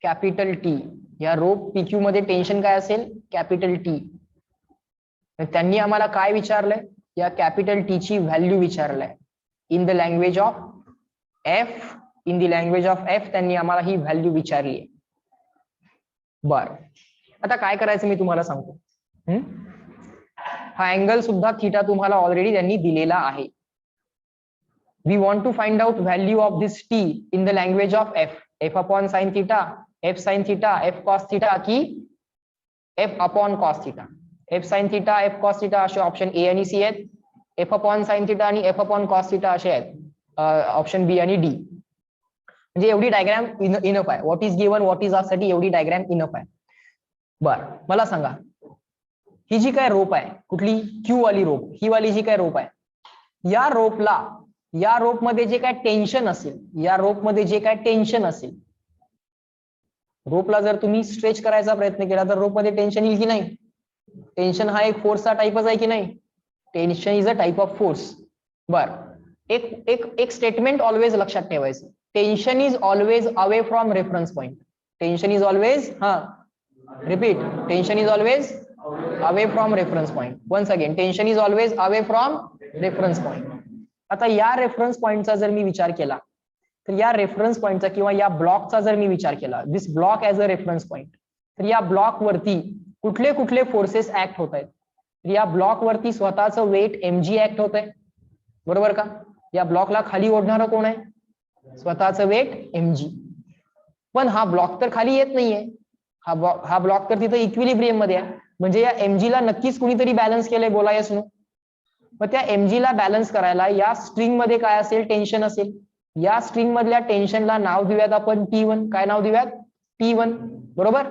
कॅपिटल टी. या रोप पीक्यू मध्ये टेन्शन काय असेल, कॅपिटल टी. त्यांनी आम्हाला काय विचारलंय, या कॅपिटल टी ची व्हॅल्यू विचारलंय in the language of F. In the language of F त्यांनी आम्हाला ही व्हॅल्यू विचारली. बर, आता काय करायचं मी तुम्हाला सांगतो. हा अँगल सुद्धा थीटा तुम्हाला ऑलरेडी त्यांनी दिलेला आहे. We want to find out value of this T in the language of F. F upon sine theta, F sine theta, F cos theta की F upon cos theta. F sine theta, F cos theta असे option A आणि C आहेत. F upon sine theta आणि F upon cos theta असे आहेत option B आणि D. म्हणजे एवढी डायग्राम इनफ आहे. What is given, what is ask साठी एवढी डायग्राम इनफ आहे. बर, मला सांगा, ही जी काय रोप आहे, कुठली, क्यू वाली रोप, ही वाली जी काय रोप आहे, या रोपला, या रोप मध्ये जे काय टेन्शन असेल, या रोप मध्ये जे काय टेन्शन असेल, रोपला जर तुम्ही स्ट्रेच करायचा प्रयत्न केला तर रोप मध्ये टेन्शन येईल की नाही. टेन्शन हा एक फोर्सचा टाइपच आहे की नाही. Tension is a type of force. बर, एक एक एक स्टेटमेंट ऑलवेज लक्षात ठेवायचं. Tension is always away from reference point. Tension is always, repeat, tension is always away from reference point. Once again, tension is always away from reference point. आता या reference पॉइंटचा जर मी विचार केला, तर या रेफरन्स पॉइंटचा किंवा या ब्लॉकचा जर मी विचार केला, this block as a reference point, तर या ब्लॉक वरती कुठले कुठले फोर्सेस ऍक्ट होत आहेत. तर या ब्लॉक वरती स्वतःचं वेट mg ऍक्ट होत आहे, बरोबर का. या ब्लॉकला खाली ओढणारं कोण आहे, स्वतःचं वेट mg. पण हा ब्लॉक तर खाली येत नाहीये, हा ब्लॉक तर तिथं इक्विलिब्रियम मध्ये आहे. म्हणजे या mg ला नक्कीच कुणीतरी बॅलन्स केलंय, बोला येस नो. मग त्या mg ला बॅलन्स करायला या स्ट्रिंग मध्ये काय असेल, टेन्शन असेल. या स्ट्रिंग मधल्या टेन्शनला नाव देऊयात आपण T1. काय नाव देऊयात, T1, बरोबर.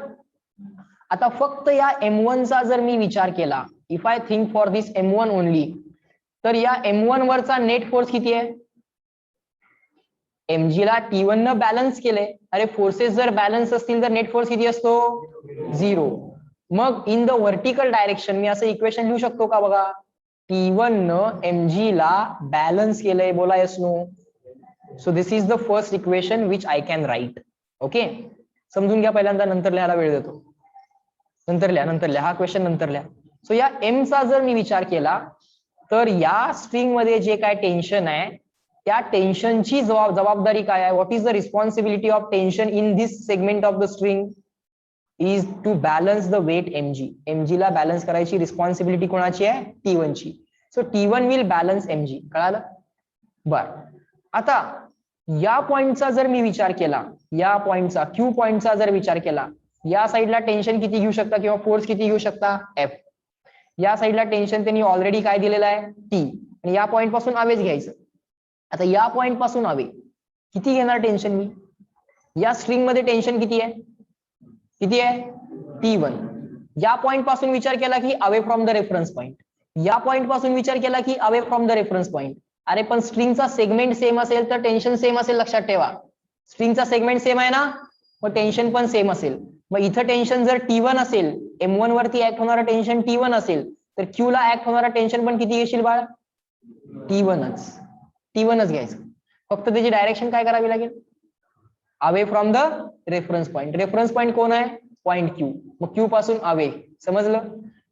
आता फक्त या M1 चा जर मी विचार केला, if I think for this M1 only, तर या M1 वरचा नेट फोर्स किती आहे. mg ला T1 न बॅलन्स केले. अरे फोर्सेस जर बॅलन्स असतील तर नेट फोर्स किती असतो, 0. मग इन द व्हर्टिकल डायरेक्शन मी असं इक्वेशन लिहू शकतो का बघा, T1 न mg ला बॅलन्स केलंय, बोला yes no. So this is the first equation which I can write. Okay, समजून घ्या पहिल्यांदा, नंतर लिहायला वेळ देतो. नंतर लिहा हा क्वेश्चन नंतर लिहा. सो या एम चा जर मी विचार केला, तर या स्ट्रिंग मध्ये जे काय टेन्शन आहे, त्या टेन्शनची जबाबदारी काय आहे, what is the responsibility of tension in this segment of the string, is to balance the weight mg. mg ला बॅलन्स करायची रिस्पॉन्सिबिलिटी कोणाची आहे, T1 ची. So T1 will balance mg. कळालं. बर, आता या पॉइंटचा जर मी विचार केला, या पॉइंटचा, क्यू पॉइंटचा जर विचार केला, या साईडला टेन्शन किती घेऊ शकता किंवा फोर्स किती घेऊ शकता, एफ. या साईडला टेन्शन त्यांनी ऑलरेडी काय दिलेलं आहे, टी. आणि या पॉइंट पासून अवेच घ्यायचं. आता या पॉइंट पासून अवे किती घेणार टेन्शन मी, या स्ट्रिंग मध्ये टेन्शन किती आहे, किती आहे, T1. या पॉइंट पासून विचार केला की away from the reference point. या पॉइंट पासून विचार केला की away from the reference point. अरे पण स्ट्रिंगचा सेगमेंट सेम असेल तर टेन्शन सेम असेल, लक्षात ठेवा. स्ट्रिंगचा सेगमेंट सेम आहे ना, मग टेन्शन पण सेम असेल. मग इथं टेन्शन जर T1 असेल, M1 वरती ऍक्ट होणारा टेन्शन T1 असेल, तर Q ला ऍक्ट होणारा टेन्शन पण किती घेशील बाळ, T1च घ्यायचं. फक्त त्याची डायरेक्शन काय करावी लागेल, away from the reference point. Reference point कोण आहे, पॉइंट Q. मग Q पासून अवे, समजलं.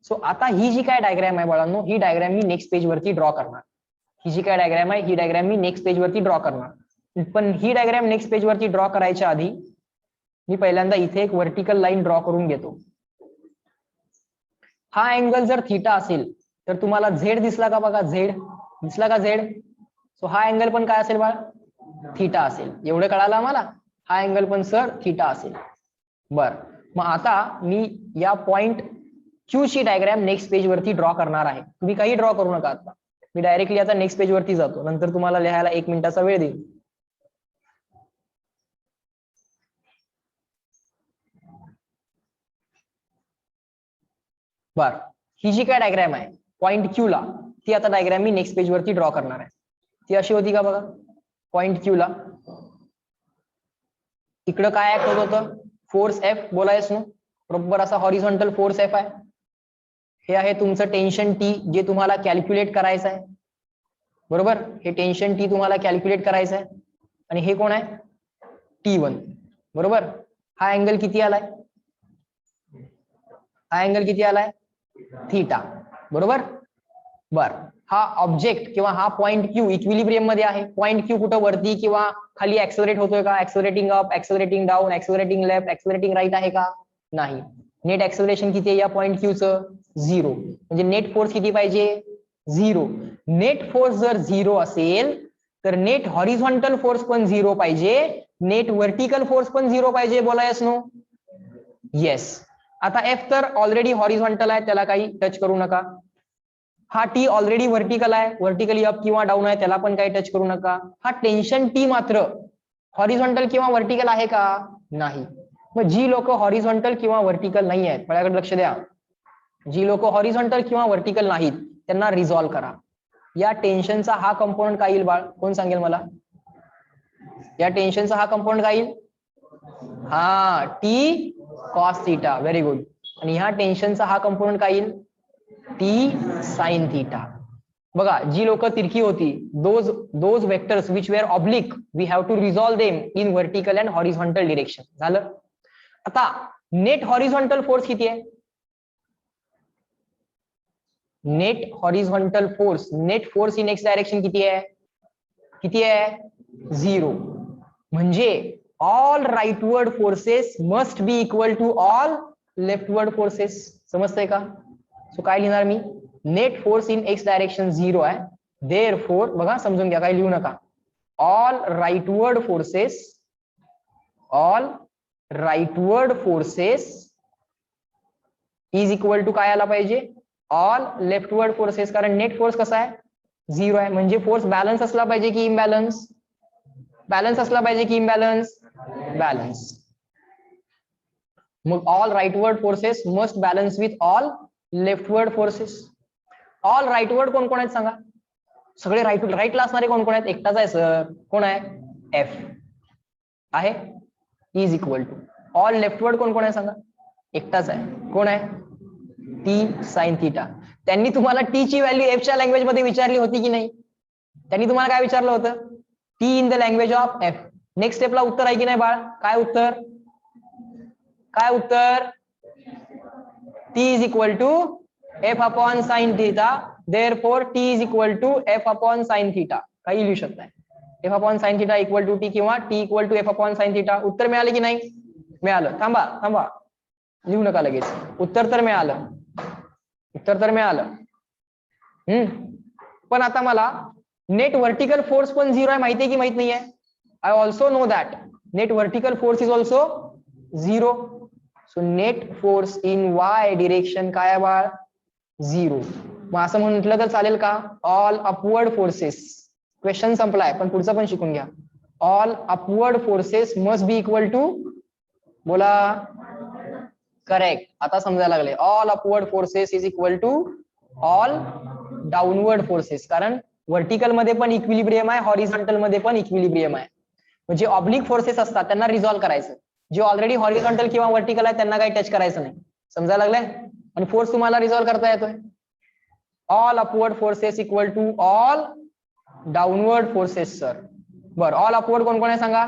सो आता ही जी काय डायग्राम आहे बाळांनो, ही डायग्राम मी नेक्स्ट पेज वरती ड्रॉ करणार. ही जी काय डायग्राम आहे ही डायग्राम मी नेक्स्ट पेज वरती ड्रॉ करणार, पण ही डायग्राम नेक्स्ट पेज वरती ड्रॉ करायच्या आधी मी पहिल्यांदा इथे एक व्हर्टिकल लाईन ड्रॉ करून घेतो. हा अँगल जर थीटा असेल तर तुम्हाला झेड दिसला का बघा, झेड दिसला का झेड? सो हा अँगल पण काय असेल बाळ? थीटा असेल. एवढं कळालं आम्हाला? हा अँगल पण सर थीटा असेल. बर, मग आता मी या पॉइंट क्यू ची डायग्राम नेक्स्ट पेज वरती ड्रॉ करणार आहे. तुम्ही काही ड्रॉ करू नका आता, मी डायरेक्टली आता नेक्स्ट पेज वरती जातो, नंतर तुम्हाला लिहायला 1 मिनिटाचा वेळ देईल. बर, ही जी काय डायग्राम आहे पॉइंट क्यू ला, ती आता डायग्राम मी नेक्स्ट पेज वरती ड्रॉ करणार आहे. ती अशी होती का बघा, पॉइंट क्यू ला इकडं काय ऍक्ट होत होतं? फोर्स एफ बोलायस ना, बरोबर असा हॉरिझॉन्टल फोर्स एफ आहे. हे आहे तुमचं टेन्शन टी जे तुम्हाला कॅल्क्युलेट करायचं आहे, बरोबर. हे टेन्शन टी तुम्हाला कॅल्क्युलेट करायचं आहे. आणि हे कोण आहे? T1, बरोबर. हा अँगल किती आलाय? हा अँगल किती आलाय? थीटा, बरोबर. बर, हा ऑब्जेक्ट किंवा हा पॉइंट क्यू इक्विलिब्रियम मध्ये आहे. पॉइंट क्यू कुठं वरती किंवा खाली ऍक्सेलरेट होतोय का? ऍक्सेलरेटिंग अप, ऍक्सेलरेटिंग डाऊन, ऍक्सेलरेटिंग लेफ्ट, ऍक्सेलरेटिंग राईट आहे का? नाही. नेट ऍक्सेलरेशन किती आहे या पॉइंट क्यूचं? 0. म्हणजे नेट फोर्स किती पाहिजे? 0. नेट फोर्स जर 0 असेल तर नेट हॉरिझॉन्टल फोर्स पण 0 पाहिजे, नेट व्हर्टिकल फोर्स पण 0 पाहिजे. बोला यस नो? येस. आता एफ तर ऑलरेडी हॉरिझॉन्टल आहे, त्याला काही टच करू नका. हा टी ऑलरेडी व्हर्टिकल आहे, व्हर्टिकली अप किंवा डाऊन आहे, त्याला पण काही टच करू नका. हा टेन्शन टी मात्र हॉरिझॉन्टल किंवा व्हर्टिकल आहे का? नाही. मग जी लोक हॉरिझॉन्टल किंवा व्हर्टिकल नाही आहेत, माझ्याकडे लक्ष द्या, जी लोक हॉरिझॉन्टल किंवा व्हर्टिकल नाहीत त्यांना रिझॉल्व्ह करा. या टेन्शनचा हा कंपोनंट काय येईल बाळ? कोण सांगेल मला? या टेन्शनचा हा कंपोनंट काय येईल? हा, T cos theta. Very good. आणि ह्या टेन्शनचा हा कंपोनंट काय येईल? T sine theta. बघा, जी लोक तिरकी होती, those vectors which were oblique, we have to resolve them in vertical and horizontal direction. झालं. आता नेट हॉरिझॉन्टल फोर्स किती आहे? Net horizontal force, net force in X direction किती आहे? किती आहे? 0. म्हणजे all rightward forces must be equal to all leftward forces. समजतंय का? सो काय लिहिणार मी? Net force in X direction 0 आहे, देअरफॉर, बघा समजून घ्या, काही लिहू नका, all rightward forces is equal to काय आला पाहिजे? All leftward forces. कारण नेट फोर्स कसा आहे? 0 आहे. म्हणजे फोर्स बॅलन्स असला पाहिजे की इम्बॅलन्स? बॅलन्स असला पाहिजे की इम्बॅलन्स? बॅलन्स. मग all rightward forces must balance with all leftward forces. All rightward कोण कोण आहेत सांगा? सगळे राईटला असणारे कोण कोण आहेत? एकटाच आहे सर. कोण आहे? एफ आहे, is equal to. All leftward कोण कोण आहे सांगा? एकटाच आहे. कोण आहे? T sine theta. त्यांनी तुम्हाला टी ची व्हॅल्यू एफच्या लँग्वेज मध्ये विचारली होती की नाही? त्यांनी तुम्हाला काय विचारलं होतं? T in the language of F. Next स्टेपला उत्तर आहे की नाही बाळ? काय उत्तर? काय उत्तर? T is equal to F upon sine theta, therefore T is equal to F upon sine theta. काही लिहू शकताय. F upon sine theta equal to T किंवा T equal to F upon sine theta. उत्तर मिळाले की नाही? मिळालं. थांबा, लिहू नका लगेच. उत्तर तर मिळालं. पण आता मला नेट व्हर्टिकल फोर्स पण 0 आहे माहिती आहे की माहित नाहीये? I also know that net vertical force is also 0. So net force in Y direction काय आहे बाळ? 0. मग असं म्हटलं तर चालेल का? All upward forces. क्वेश्चन संपलाय, पण पुढचं पण शिकून घ्या. All upward forces must be equal to, बोला. करेक्ट. आता समजायला लागले. All upward forces is equal to all downward forces. कारण व्हर्टिकल मध्ये पण इक्विलिब्रियम आहे, हॉरिझॉन्टल मध्ये पण इक्विलिब्रियम आहे. म्हणजे ऑब्लिक फोर्सेस असतात त्यांना रिझॉल्व्ह करायचं. जे ऑलरेडी हॉरिझॉन्टल किंवा व्हर्टिकल आहे त्यांना काही टच करायचं नाही. समजायला लागलंय? आणि फोर्स तुम्हाला रिझॉल्व्ह करता येतोय. All upward forces equal to all downward forces. Sir बरं, ऑल अपवर्ड कोण कोण आहे सांगा?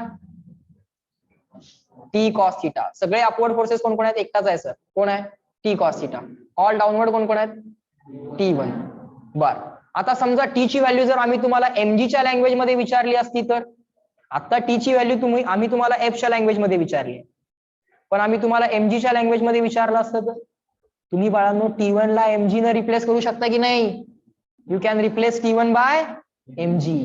T cos theta. सगळे अपवर्ड फोर्सेस कोण कोण आहेत? एकटाच आहे सर. कोण आहे? T cos theta. All downward कोण कोण आहेत? T1. बर, आता समजा टी ची व्हॅल्यू जर आम्ही तुम्हाला mg च्या लँग्वेज मध्ये विचारली असती तर, आता टी ची व्हॅल्यू आम्ही तुम्हाला एफ च्या लँग्वेज मध्ये विचारली, पण आम्ही तुम्हाला mg च्या लँग्वेज मध्ये विचारलं असतं तर तुम्ही बाळांनो T1 ला mg न रिप्लेस करू शकता की नाही? You can replace T1 by mg.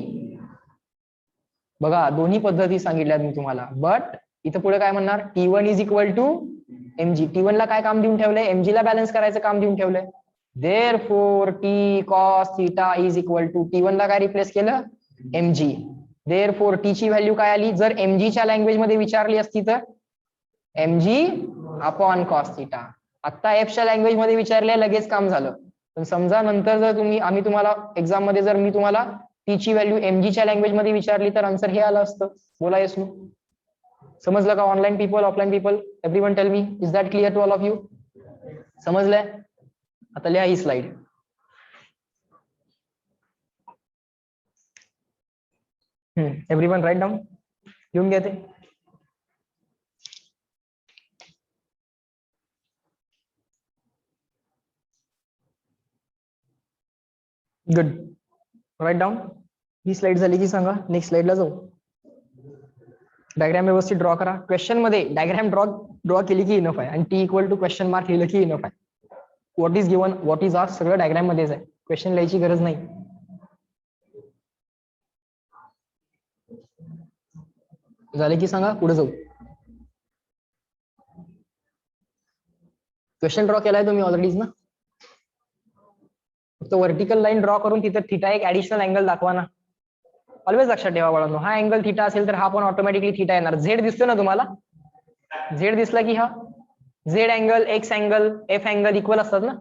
बघा दोन्ही पद्धती सांगितल्यात मी तुम्हाला, बट इथं पुढे काय म्हणणार? T1 is equal to mg. T1 ला काय काम देऊन ठेवलंय? mg ला बॅलन्स करायचं काम देऊन ठेवलंय. Therefore t cos theta is equal to T1 ला काय रिप्लेस केलं? mg. Therefore t ची व्हॅल्यू काय आली? जर mg च्या लँग्वेज मध्ये विचारली असती तर mg अपॉन cos theta. आता f च्या लँग्वेज मध्ये विचारले, लगेच काम झालं. पण समजा नंतर जर आम्ही तुम्हाला एक्झाम मध्ये जर मी तुम्हाला टी ची व्हॅल्यू mg च्या लँग्वेज मध्ये विचारली तर आन्सर हे आलं असतं. बोला येस नो. समजलं का? Online people, offline people, everyone tell me, is that clear to all of you? समजलंय? आता लिहा ही स्लाइड. एव्हरीवन राईट डाऊन, लिहून घ्या ते. Good, write down. ही स्लाइड झाली की सांगा, नेक्स्ट स्लाइडला जाऊ. डायग्राम व्यवस्थित ड्रॉ करा. क्वेश्चन मध्ये डायग्राम ड्रॉ केली की इनफ आहे, आणि T equal to question mark लिहिलं की इनफ आहे. What is given, what is asked सगळं डायग्राम मध्येच आहे, क्वेश्चन लिहायची गरज नाही. झाले की सांगा, पुढे जाऊ. क्वेश्चन ड्रॉ केलाय तुम्ही ऑलरेडीच ना? फक्त व्हर्टिकल लाईन ड्रॉ करून तिथं थिटा एक ऍडिशनल अँगल दाखवा ना. ऑलवेज लक्षात ठेवा बाळांनो, हा अँगल थिटा असेल तर हा पण ऑटोमॅटिकली थिटा येणार. झेड दिसतो ना तुम्हाला? झेड दिसला की हा Z angle, X angle, F angle equal असतात ना?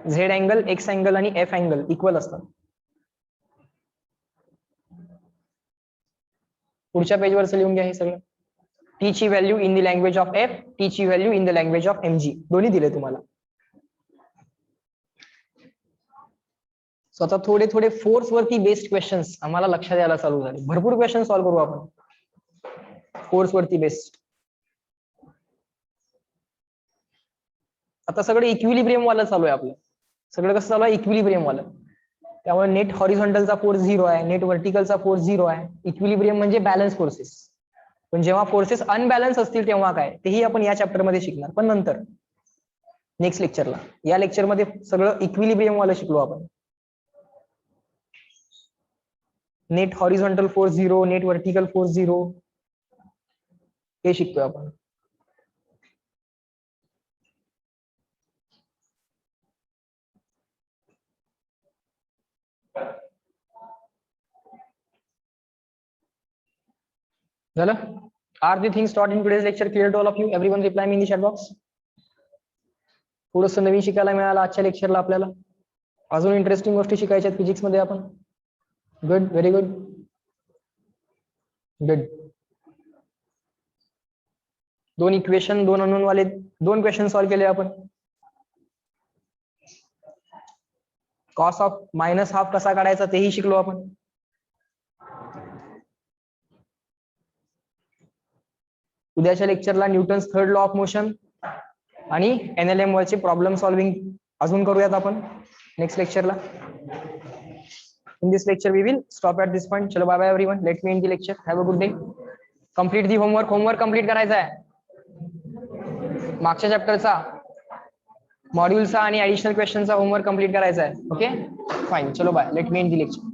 झेड अँगल, एक्स अँगल आणि एफ अँगल इक्वल असतात. पुढच्या पेजवरच लिहून घ्या हे सगळं. टी ची value in the language of F, T ची value in the language of mg, दोन्ही दिले तुम्हाला. स्वतः थोडे थोडे फोर्स वरती बेस्ड क्वेश्चन्स आम्हाला लक्षात यायला चालू झाले. भरपूर क्वेश्चन सॉल्व्ह करू आपण फोर्स वरती बेस्ड. आता सगळं इक्विलिब्रियम वाला चालू आहे आपलं. सगळं कसं चालू आहे? इक्विलिब्रियम वालं. त्यामुळे नेट हॉरिझॉन्टलचा फोर्स 0 आहे, नेट व्हर्टिकलचा फोर्स 0 आहे. इक्विलिब्रियम म्हणजे बॅलन्स फोर्सेस. पण जेव्हा फोर्सेस अनबॅलन्स असतील तेव्हा काय, तेही आपण या चॅप्टर मध्ये शिकणार, पण नंतर नेक्स्ट लेक्चरला. या लेक्चर मध्ये सगळं इक्विलिब्रियम वाला शिकलो आपण. Net horizontal force 0, net vertical force 0 हे शिकतोय आपण. झालं? Are the things taught in today's lecture clear to all of you? Everyone reply me in the chat box. थोडंसं नवीन शिकायला मिळालं आजच्या लेक्चरला आपल्याला. अजून इंटरेस्टिंग गोष्टी शिकायच्या फिजिक्स मध्ये आपण. Good, very good, good. दोन इक्वेशन, दोन अननोन वाले 2 क्वेश्चन सॉल्व्ह केले आपण. कॉस ऑफ -हाफ कसा काढायचा तेही शिकलो आपण. उद्याच्या लेक्चरला Newton's third law of motion आणि NLM वरचे प्रॉब्लेम सॉल्विंग अजून करूयात आपण नेक्स्ट लेक्चरला. In this lecture we will stop at this point. चलो bye bye everyone, let me in the lecture. Have a good day. Complete the homework. Homework complete करायचा आहे मागच्या चॅप्टरचा, मॉड्यूलचा आणि ऍडिशनल क्वेश्चनचा होमवर्क कंप्लीट करायचा आहे. ओके फाईन, चलो bye, let me in the lecture.